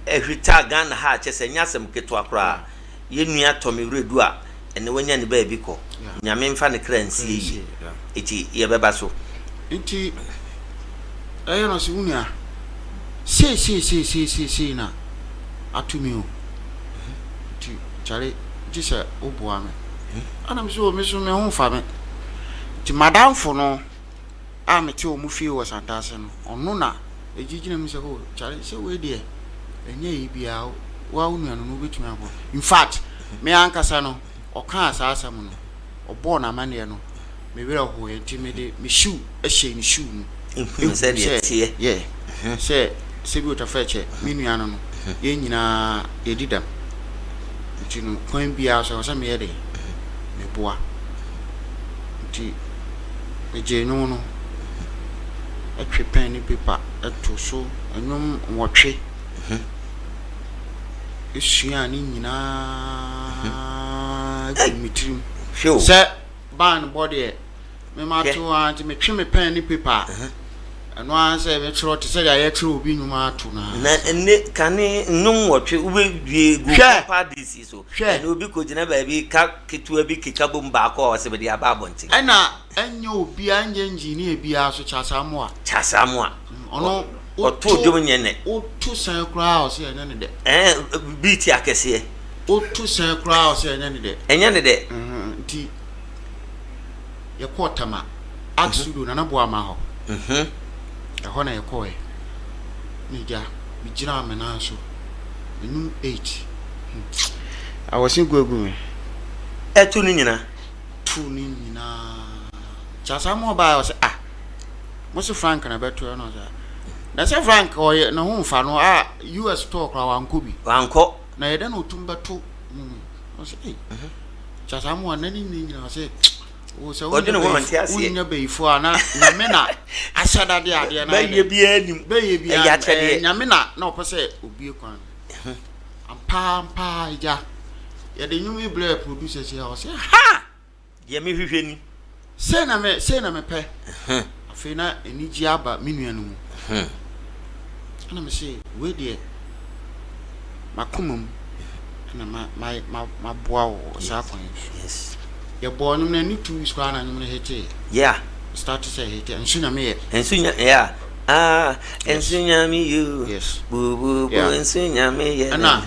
ehwita Ghana ha kyɛ sɛ nyasɛm keto akora yenua tɔme redu a ene wanya ne ba bi kɔ nyame mfa ne kra nsie yi eti ye beba so enti ɛyɛ no se wunia sei na atumi o enti chare gisa oboa me anam so me ho fa me enti madamfo no a mete o mu fie wɔ santase no ɔno na ejigina mi sɛ ho chare sɛ we de enye yi bia wa wunia no betumi abɔ in fact me ankasa no ɔka asasa mu no ɔbɔ na mane no me wera ho enti me de me shoe ehye ni shoe mu sɛ de tie yeah sɛ bi otafache me nua no ye nyina edidam nti no kwan bia so me ye de me boa nti me je no atwe pen ni paper ato so anwom nwɔtwe esua ni nyina gumitirim sɛ ban body me ma to anti me twe me pen ni paper ano ansɛ me tro te sɛ ya ye tro obi nwuma ato na ne kane nnum wɔtwe ubedwie gu parties so na obi ko gina ba bi ka ketua bi keka bom ba ko ɔsɛ be dia ba abonti ɛna anya obi anya engineer bi aso chasamoa ɔno oto dwom nyene oto san kra ɔsɛ anya ne de beat akɛse oto san kra ɔsɛ anya ne de nti ye kɔtama aksudo na bo ama hɔ ɛhɔ na yɛkɔɛ mija mijira amena so enum 8 awɔse guagu me ɛtu ni nyina chasa mo ba ɔsɛ mo se Frank na beto no sɛ na sɛ Frank ɔyɛ na ho mfa no US talk ra wankɔ na yɛde na otum beto ɔsɛ chasa mo na ni nyina ɔsɛ o se o no want to see unya beifo ana nyame na ahyada de ade na be ye bia nim ya nyame na opese obie kwan ampa ija ya de nyumi ble producers ya o se ha ye me hwehwe ni se na me pe afi na eniji aba menua no mu ana me se we de makomam na ma boa wo sa kwan yes ye boy no na ni 2 weeks kwa na nyum na hete start to say hete ensunya me ensunya ensunya me you yes bu ensunya me ye ana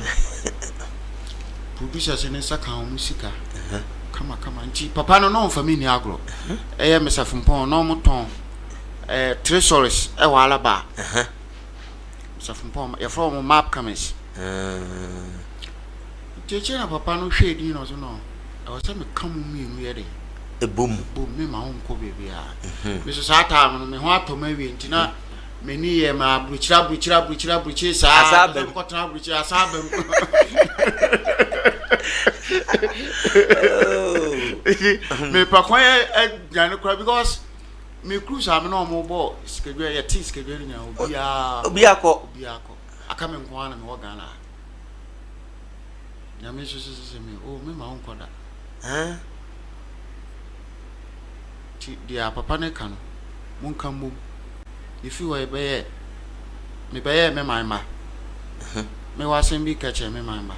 producers ne saka o musika kama nti papa no family agro eye mesafumpon no moton treasures e wala ba mesafumpon ye from map cameras teacher na papa no hwedi no so no I was saying, come with me, ready. A boom, me, my own coby. Mrs. Atam, me want to maybe in Tina, many my butcher, I saw them, me paquay a because me cruise I'm no more ball, schedule a tea schedule now, Biako. I come in one and walk on. Yamisu says me, oh, me, my own corner. Dear papa ne kan mun kan mu if you were be me my ma me was in be catch me my ma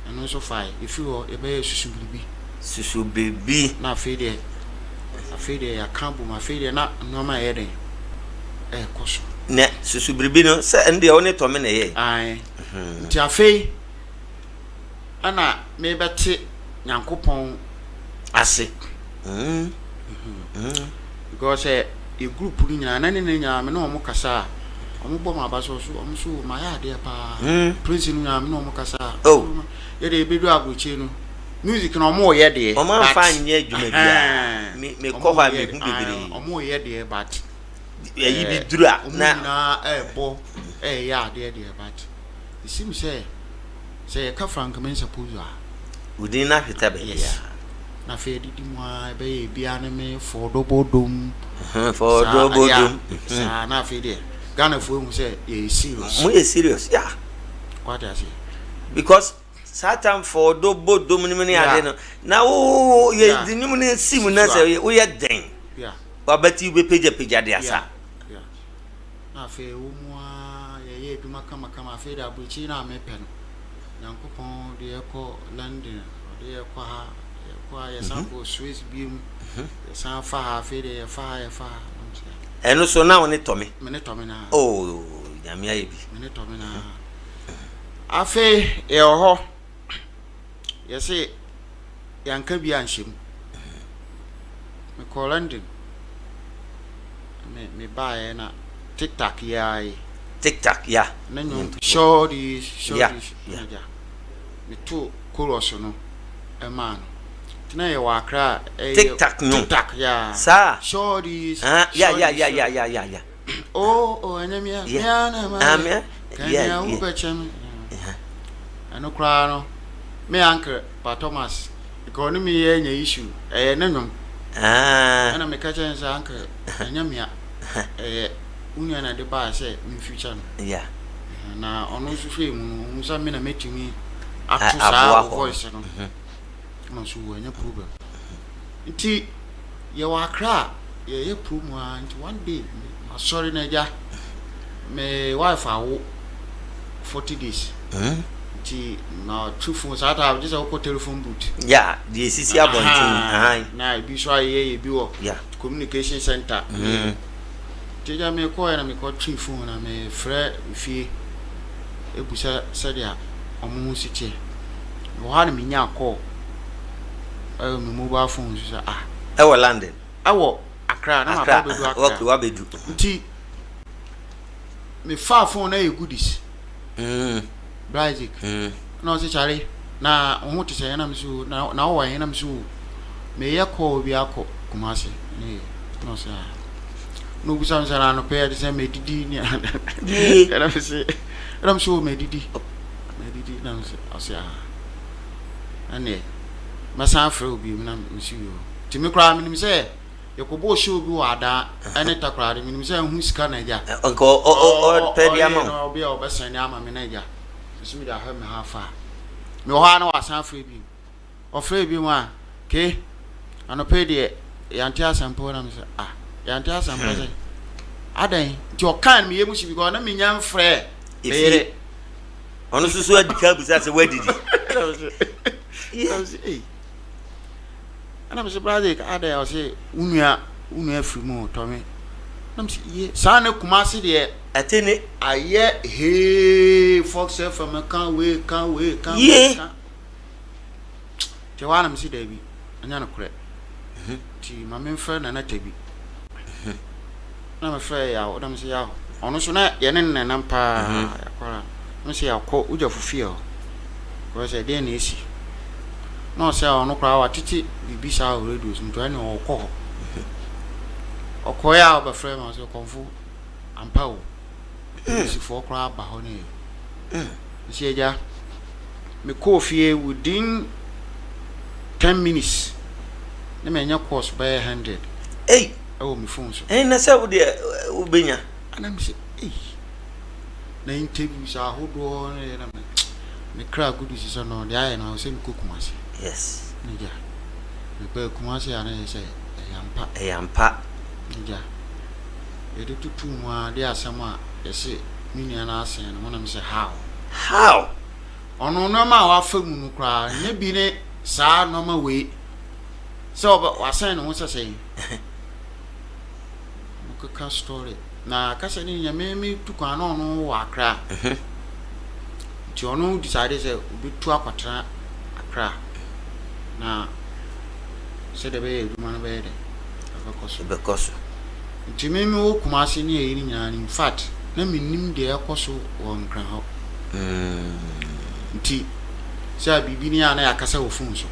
and also fine if you were be susu baby na fede ya kambu ma fede na no ma yede koso ne susu bibi no se ende o ne to me na ye ai ti afei ana me beti Nyankopon ase because a group ni nyina na ne nyina me no mo kasa omo bɔ ma baso so omo so ma ya de pa prince ni nyina me no mo kasa ye de bedu agoche no music na omo ye de omo fa nye adwuma bia me ko ha me hu bebere omo ye de but yi bi dura na bɔ ya de but it seems say ka Frank men suppose Within that hitabe. Yes. Na fe didi mu a be bia ne me for dobodom. For dobodom. Sa na fe de. Ghana fo hu say e serious. Mo e serious, yeah. What I say? Because Satan for dobodom ni me ade no. Na wo ye di ni mu ne sim na say wo ye den. Yeah. Wa bati be page de asa. Yeah. Na fe wo mu a ye eduma kama fe da buchi na me pe no. Nyankopon de ekọ London, de ekọ ha, ekọ ya sample Swiss beam. San fa ha fe de fa. Eno so na woni to me. Me ne to me na. Oh, nyame aye bi. Me ne to me na. Afe e ho. Ye se yanka bi anhyem. Me call London. Me buy na TikTok ya. TikTok, yeah. Nanyo show this. Yeah. Me two chorus no. E man. Tina ye wa Accra TikTok no. TikTok yeah. Sir. Show this. Yeah. Oh, enyemia. Yeah na ma. Yeah. Ubechem. Ano kra no. Me uncle Pa Thomas. Because ni me ye issue. Nanyo. Ana me catch and say uncle. Enyemia. Unya na de ba say in future no. Yeah. Na ono so fe mu nsa me na metimi atusa voice no. No so anya problem. Nti ye wa Accra ye problem and one day sorry na ja me wife awo 40 days. Nti na two phones at have just a telephone booth. Yeah, the CC abontin. Na bi so ye bi wo. Yeah. Communication center. Tija me ko na me ko twi phone na me frɛ fie ebusa sadia omo siche wo ha na me nya call me mobile phone so e wo London e wo Accra na ma ba bedu Accra okay wa bedu nti me fa phone na e goodies Brazil na o se chare na o ho te se na me so na o wa na me so me ye call bi akọ Kumasi ni no se no busam sana no pay de say me didi ni era me say ram so me didi na me say ase ane masan fra obi na me si yo ti me kra me say yakobo show bi wa da ane takra me say hu sika na ja o pay dia ma no bi o be san ama me na ja so me da ha me ha fa me ho na wa san fra bi o fra bi ma ke ano pay de yantia sample na me say yantia sample say adan ti o kan me yemushi bi go na me nyam frɛ bere ono susu adika busa se wadidi ana me se brother ka adan o se unua afiri mu to me na me se ye sa na Kumasi de atene aye he fox from kan we ti wa na me se da bi anya na korɛ ti ma me frɛ na tabi na me frɛ ya o na me se ya ono so na ye ne nan pa yakora me se ya kɔ uja fufie o ko se de na esi no se ono kra wa titi bibi sa o radio so ntwa ne o kɔ o kɔ ya o ba frɛ ma so konfu ampa o si fo kra ba ho ne se ja me kɔ fie within 10 minutes na me nya course by 100 oh me phone so na say wo de ubenya ana me say na interview sa hodo na me kra good is so no de aye na say me Kumasi yes nja me pe Kumasi ana say yampa nja e de tutu mu a de asama e say mini ana asen no na me say how ono no ma wa fa mu no kra ne bi ne sa no ma we so wa asen no so say ka story na kasa ni nyame me tukwa na ono wa Accra ti ono decide say obi tu akwatra Accra na se de be eduma na be de abekoso ti me o Kumasi ni e ni nyana in fact na minim de ekoso wo nkra ho nti se bibi ni ana yakasa wo fun so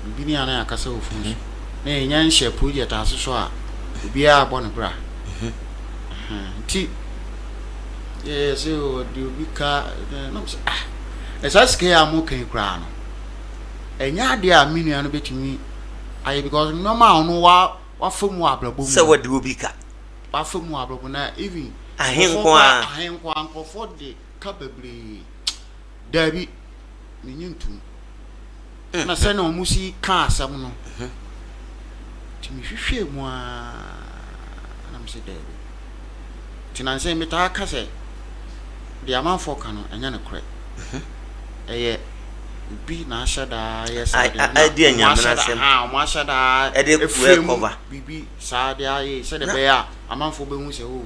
bibi ni ana yakasa wo fun so na enyan hye project aso a bia bon bra ti yes o di ubika no esa ske amu kan kra no enya de a menu no betumi aye because no ma no wa famu ablabo se wodi obi ka wa famu ablabo na even ahenkwa ankofo de ka bebre dabi menyintum na se na omusi ka asam no timi hwehwe mu a na mse dabi tinanse meta ka se de amanfo ka no enya ne kore eye bi na ashada yes I dey nyamna sem mo ashada e dey cover bibi sa dey aye se de be a amanfo be hu se o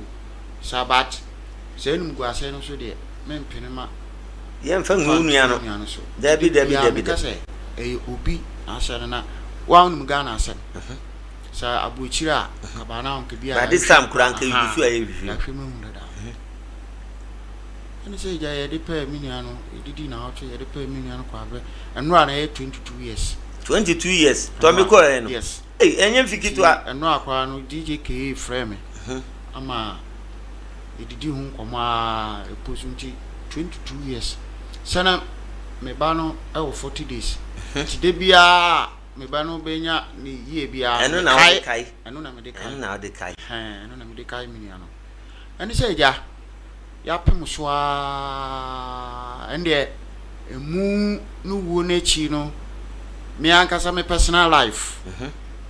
sabat se num gu ase no so de mempene ma ye mfa nunu ano dabi ka se obi ashada na wa num ga na ase sa abuchira kabana on ke bia ba this time kuranka yusu aye hwi and say ja ye de pay miniano didi na hoto ye de pay miniano kwa be eno na 22 years to me ko no yes enye mfikitu a eno akwa no DJ K frame ama didi hu nkoma eposunti 22 years sana me ba no e 40 days ti de bia me ba no benya ni ye bia eno na o kai eno na me de kai eno na me de kai miniano and say ja ya pem so ende emu no wo na chi no me ankasa me personal life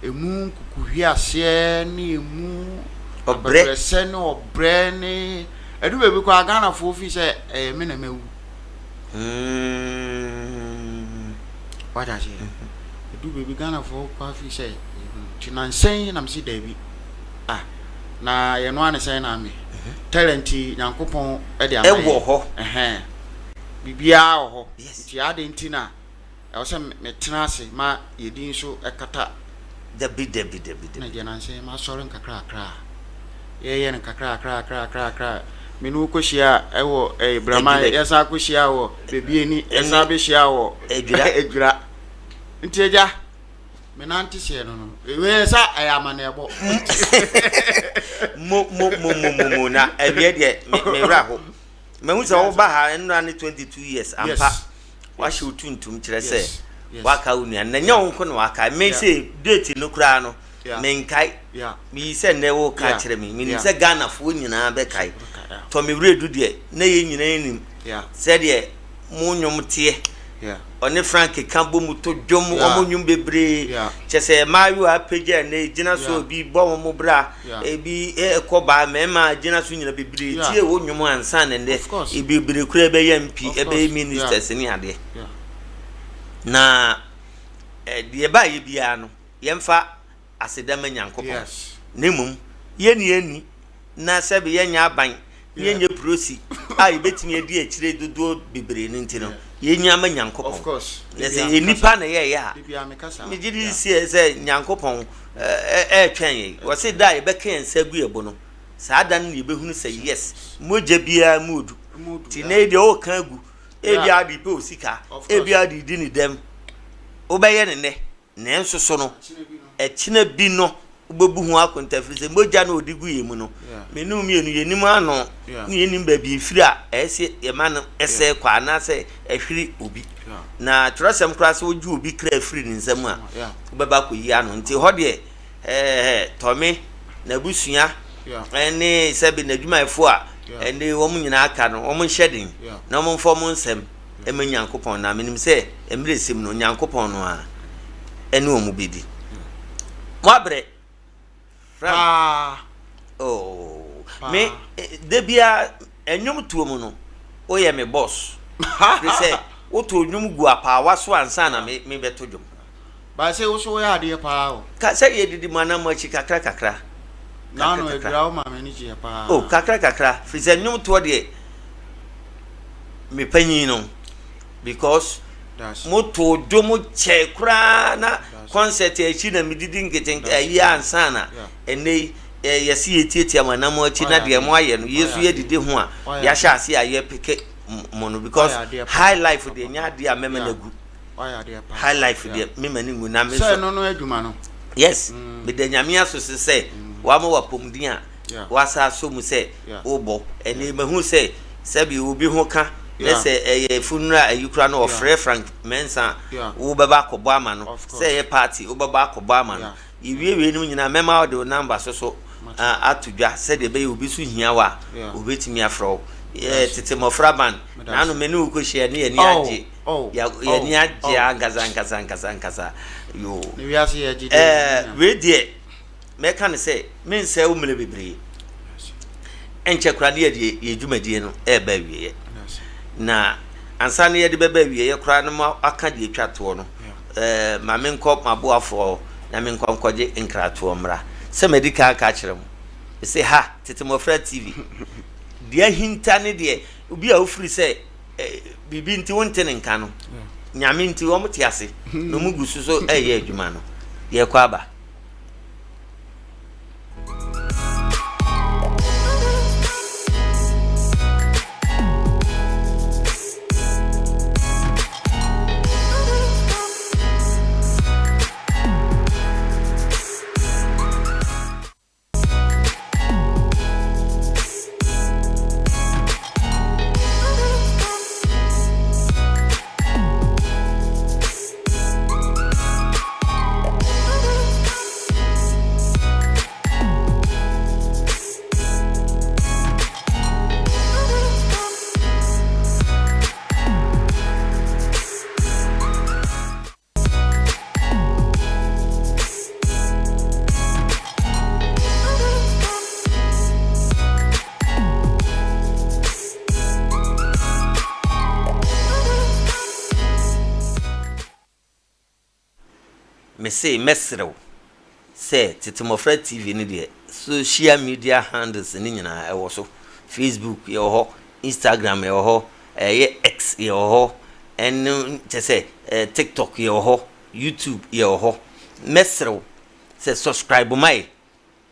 emu kukuhwi ase ni emu obre se no obre ni edu bebi ko agana fo fi se me na mewu wada je edu bebi gana fo kwa fi se tinansen na msi dabi na ye no ane se na me talenti nyankopon e de amaye ewo ho bibia ho ti ade ntina e wo se metena ase ma yedin so ekata dabi na jenanse ma soro nkakra ye nkakra minu ko hia ewo brama yesa ko hia wo bebie ni yesa be hia wo edwira nti eja menanti se no we sa ayamane ebo mo na ewie de me wra ho mehu se wo ba ha enra ne 22 years ampa wa hye otuntum kire se waka unia na nya wonko na waka me se date no kura no menkai mi se ne wo ka kire mi ni se Ghana fo nyina be kai to me wredu de na ye nyina enim se de mo nyom tie oni Frank Kambo muto dwom omonwum bebre chese mayu apege na gina so bi bo mo bra ebi ekoba mema gina so nyina bebre tie wo nwum ansa ne nde e bebre kura be MP e be ministers ni ade na de ba ye bia no yemfa asedama nyankopon nemum ye ni na sebe ye nya aban ye nya prosi ai betimi edi akire dodo bebre ni ntino ye nyama nyankopon of course let's say nipa na ye ya me gidi se nyankopon twen ye wo se da ye be kan sagu ebo no saa da no ye be hunu say yes moja bia mudu ti na de o kan gu e bia di pe osika e bia di di ni dem o be ye ne enso so no e kina bi no ubebu hu akonta firi se moja na odigu ye mu no menu mienu ye nim ano ni ye nim ba bi firi a ese ye ma no ese kwa na se ehwiri obi na trasem krase oju obi kra firi ni nsam a ubeba ko yi ano nti ho de tome na busua ene sebe na dwuma efo a ene wo mu nyina aka no wo mu hyedin na wo mfo mu nsam emanyankopon na menim se emresim no nyankopon no a ene wo mu bedi mo abre me debia enyum tuomu no oye me boss they say o to nyum gu apa waso ansa na me beto dwom ba say wo so ya de pa o ka say ye didi mana ma chi kakra na no edura o ma me ni chi pa kakra fi say nyum to de me panyin no because moto dwom che kura na concert e chi na mididi ngeten ayi ansa na ene yesi etietia mana mo chi na de mo aye no yesu ye didi ho a ya sha ase aye peke mono because high life de nya de amema na gu high life de mema ni ngu na me so no adwuma no yes me de nyame aso se wa mo wa pomdin a wa sa so mu se obo ene mahu se bi obi ho ka let's say a funeral you crown or Frank Mensa wo baba ko boama no say a party wo baba ko boama no iwie no nyina mema de number so atudwa said the bay will be so here wa obetimi afro tete mofraban na no menu ko share ne ani age ya ni age ankaza yo we are see age we die me kan say men say wo mele bebre enche kura ne ye dwumadie no ba wie na ansa ne ye de beba wie ye kura no aka de atwato no ma men ko maboafo na men ko nkoje nkrato mra se medical ka kirem say ha tete mofra TV dia hinta ne de obi a ofri say bibi nti wonte ne nka no nyame nti wo mte ase no mu gusu so ye adwuma no ye kwa aba me say mesrew say titimofra TV ni de social media handles ni nyina e wo so Facebook ye ho Instagram ye ho ye X ye ho en te say TikTok ye ho YouTube ye ho mesrew say subscribe my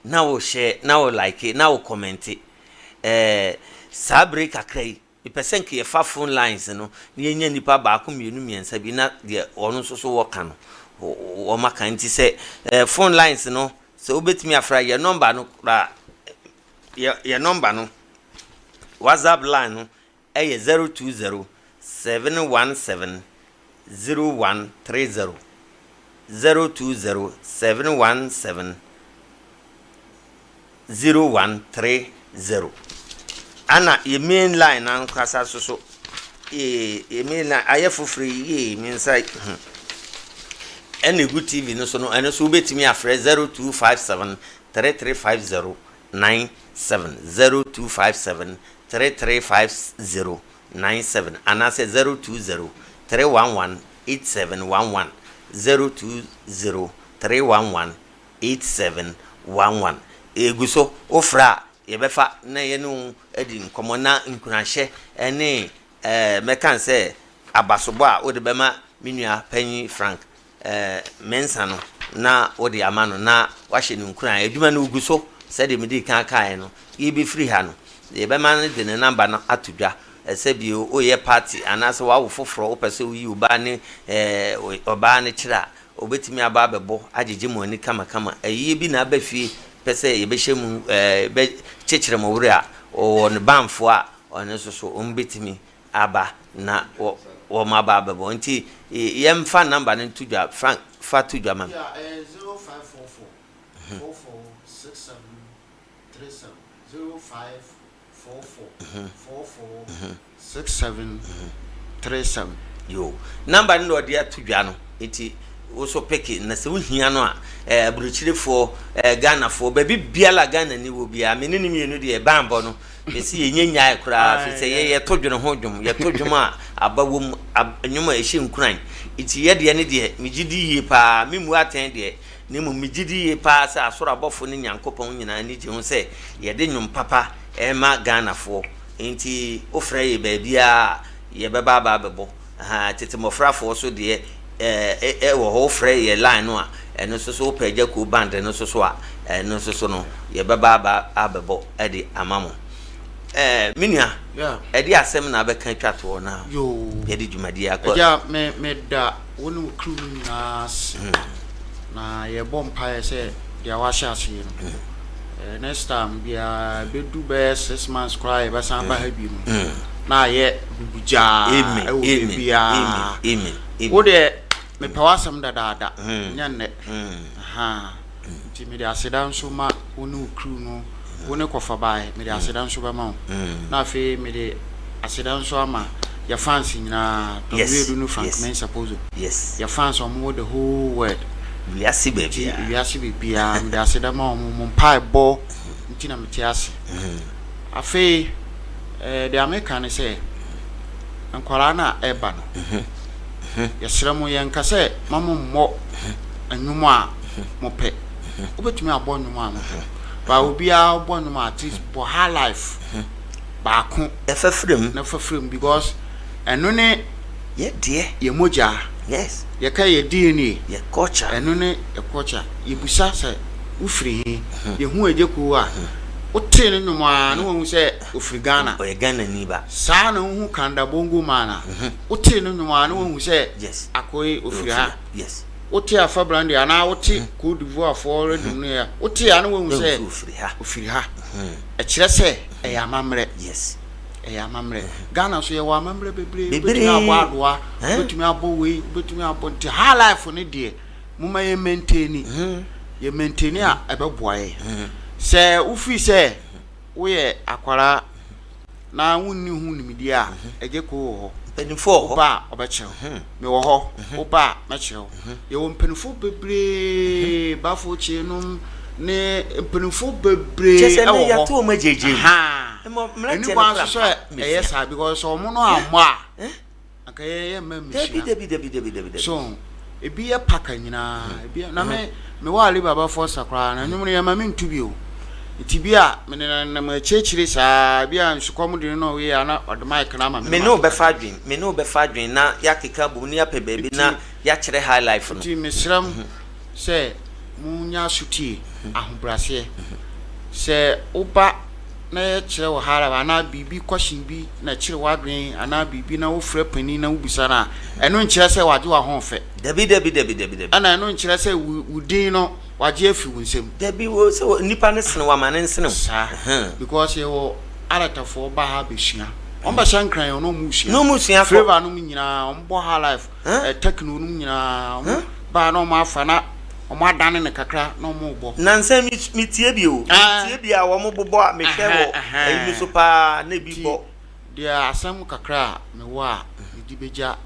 now share now like it now comment sabre kakrai person ke fa phone lines no ni enya nipa ba ko mienu miensa bi na de ono so wo ka no o maka nti say phone lines no so obetimi afra your number no your number no WhatsApp line no 020 717 0130 020 717 0130 ana ye main line an kwasa so ye main line ayefo free ye mean say any good TV no so no and so betimi afre 0257 3350 97 0257 3350 97 and I say 020 311 8711 020 311 8711 eguso ofra yebefa na ye no edi nkomo na nkunahye ene mekan say abasobo a odi bema menua panyi Frank mensa no na odi amano na wahye nkuna adwuma no uguso said de medi kan kan no ye be free ha no ye bema ne de ne number na atudwa esebi o ye party anase wa wo foforo opese wi uba ne oba ne kira obetimi aba abebo agege mo ani kama ye bi na aba fie pese ye be hyemu be chechire mo wure a o ne bamfo a one so ombetimi aba na wo ma ba abebo nti ye mfa number ne tudwa Frank fa tudwa mam 0544 446737 0544 yo number no de atudwa no enti wo so peke na se wo hia no a aburuchirefo Ghana fo ba bibiala Ghana ni wo bia menini mienu de bambo no mesi yenyanya ekura fi se ye todwene ho dwom ye todwom a abawom anyuma ehye nkuran iti ye de ne de migidi ye pa memu aten de ne mu migidi ye pa se asoro abofo ne nyankopon nyina ni je ho se ye de nwom papa ma Ghana fo enti ofra ye ba bia ye beba ba bebo tete mofrafo so de wo ho ofra ye line no a eno so pagya ko band no so a eno so no ye beba ba abebo e de amamo minia edi asem na abeka twato na yo yedi dwumadi akọ ja me da wonu kru na na ye bompa se dia wa sha se no next time bia bedu be 6 months cry ba san ba ha bi no na ye bubuja amen amen wo de me pawasam dadaada nya nne aha nti me de aseda nso ma wo ne okru no wo ne kofa bae me de aseda nso ba ma wo na afi me de aseda nso ama your fans nyina to we do no Frank men suppose your fans on the whole world we are see baby me de aseda ma mo pai bo nti na me ti ase afi the American say ankwara na eba no yesra mo yenka say mamo mo anwumo a mo pe obetumi abo anwumo a mo ba obi a abo anwumo at least for her life ba ko e fafrem na fafrem because eno ne ye de ye moja yes ye ka ye DNA ye culture eno ne ye culture ye busa say ufiri ye hu ejeku a ote no nwa na wo se ofiri Ghana o ye Ghana ni ba saa na hu kanda bongo mana ote no nwa na wo se yes akoi ofiri ha yes ote afa brand ana ote Cote d'Ivoire for ready no ya ote ana wo se ofiri ha e kire se e ya mamre yes e ya mamre Ghana so ye wa mamre bebre betumi abo adoa betumi abo we betumi abo nti ha life ne de muma ye maintain a ebeboae se ufi se we akwara na wunni hu nimidi a eje ko ho penifo ho ba obechew me wo ho oba mechew ye wo penifo bebre bafo chi no ne penifo bebre e wo ya to ma jeje ha eni kwa so e yes because omo no amo a akaye ye mamishia debi so ebi ye paka nyina ebi na me wa ali baba for sakra na nyum ne ya ma me ntubio itibia me na ma chechire sa bia nsukom de no we ana odmic na ma me no be fadwen na yakeka bu ni ape baby na ya kire high life no ti mesram se munya sutie ahobrase se oba na ya kire wo hara na bibi question bi na kire wadwen ana bibi na wo fra pani na wo bisa na eno nkire se waje wa ho fe debi ana eno nkire se wudin no waje afi wunsem debi wo so nipa ne sene wa mane sene because yo alatafo ba ha besua on ba shankran no musua no musua favor no nyina on bo ha life techno no nyina ba no ma fa na o ma dane ne kakra no mo bo nansa mi tie bi o tie bi a wo mo bobo a me hwe wo ayi so pa na bi bo dia asam kakra me wa di beja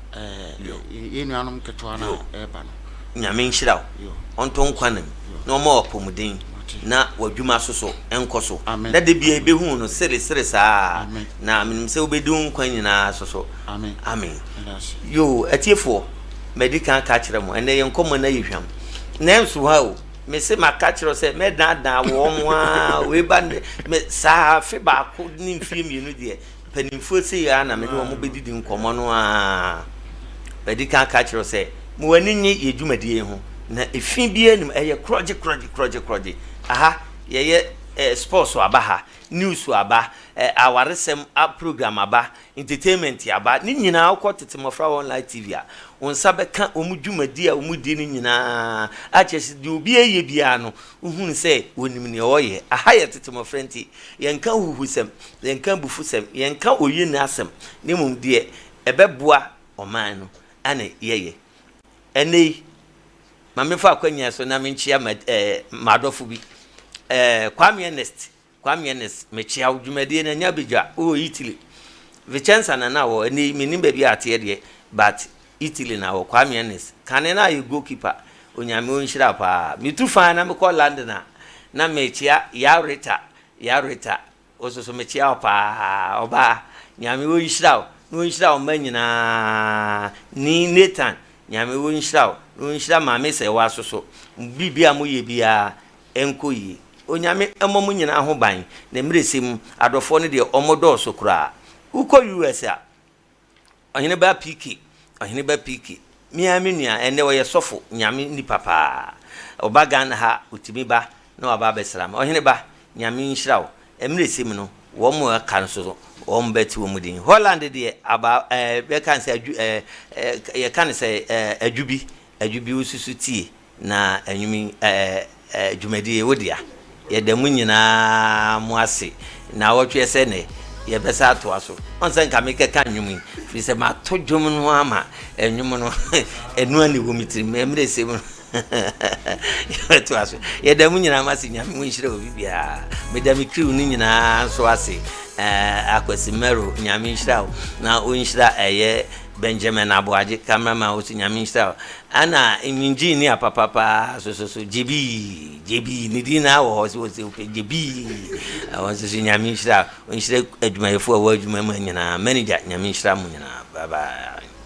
yenu anom ketwa na eba no nyame nhyira wo onto nkwanam na omo opomuden na wadwuma soso enkoso na de bia ebehu no sere saa na menim se obedu nkwan nyina soso amen yo atiefo medical ka kire mo ene yenkomo na yehwam na enso ha o me se maka kire se me dan wo mo a we ba me saa fe ba ko ni mfie mienu de panimfo se ya na me de wo mo bedidi nkomo no a medical ka kire se mo wani nyi yedwumadie ho na efin bia nim eye kroje aha ye sports aba ha news aba awaresem program aba entertainment aba ni nyina akọ tetemofra online tv a onsa beka omudwumadi a omudi ni nyina a chesi di obi eye bia no uhun se onim ne oye aha ye tetemofra nti yenka huhusem yenka bufusem yenka oye na asem ne mum de ebeboa oman no ane yeye enei mamefa akwanya so na menchia madofo bi Kwame Ernest mechia udwumade na nya beja o Italy Vicenza na wo eni menim ba bi ate de but Italy na wo Kwame Ernest kane na ye goalkeeper onyame onhira pa mitu fan na me call London na mechia yareta ososo mechia pa oba nyame onhira no onhira o manyina ni Nathan nyame onhira maame se wa soso bibia mo ye bia enkoyi onyame emom nyina ho ban na mresem adofo ne de omodo so kura uko US a ohene ba piki miami nua ene wo ye sofo nyame ni papa obagan ha utimi ba na waba besram ohene ba nyame nhyirawo emresem no wo mo kan so wo mbeti wo mudin Holland de aba be kan se ye kan se adwubi ususu tie na anwumi dwumadi wodia ye da mu nyina mu ase na wotwe se ne besa to aso on say nka make ka nwum fi se ma to dwom no ama enwum no enu ani wo mitiri me se mu to aso ye da mu nyina ma se nyame wo nhire obi bia me da me kriw ni nyina so ase akwasi mero nyame nhira na o nhira Benjamin Abuaji cameraman o nyame nhira ana nyinji ni apapapa so JB ni dina wo so JB awon so nyame nhira o nhira adwumayefo a wa adwuma mu nyina manager nyame nhira mu nyina bye bye.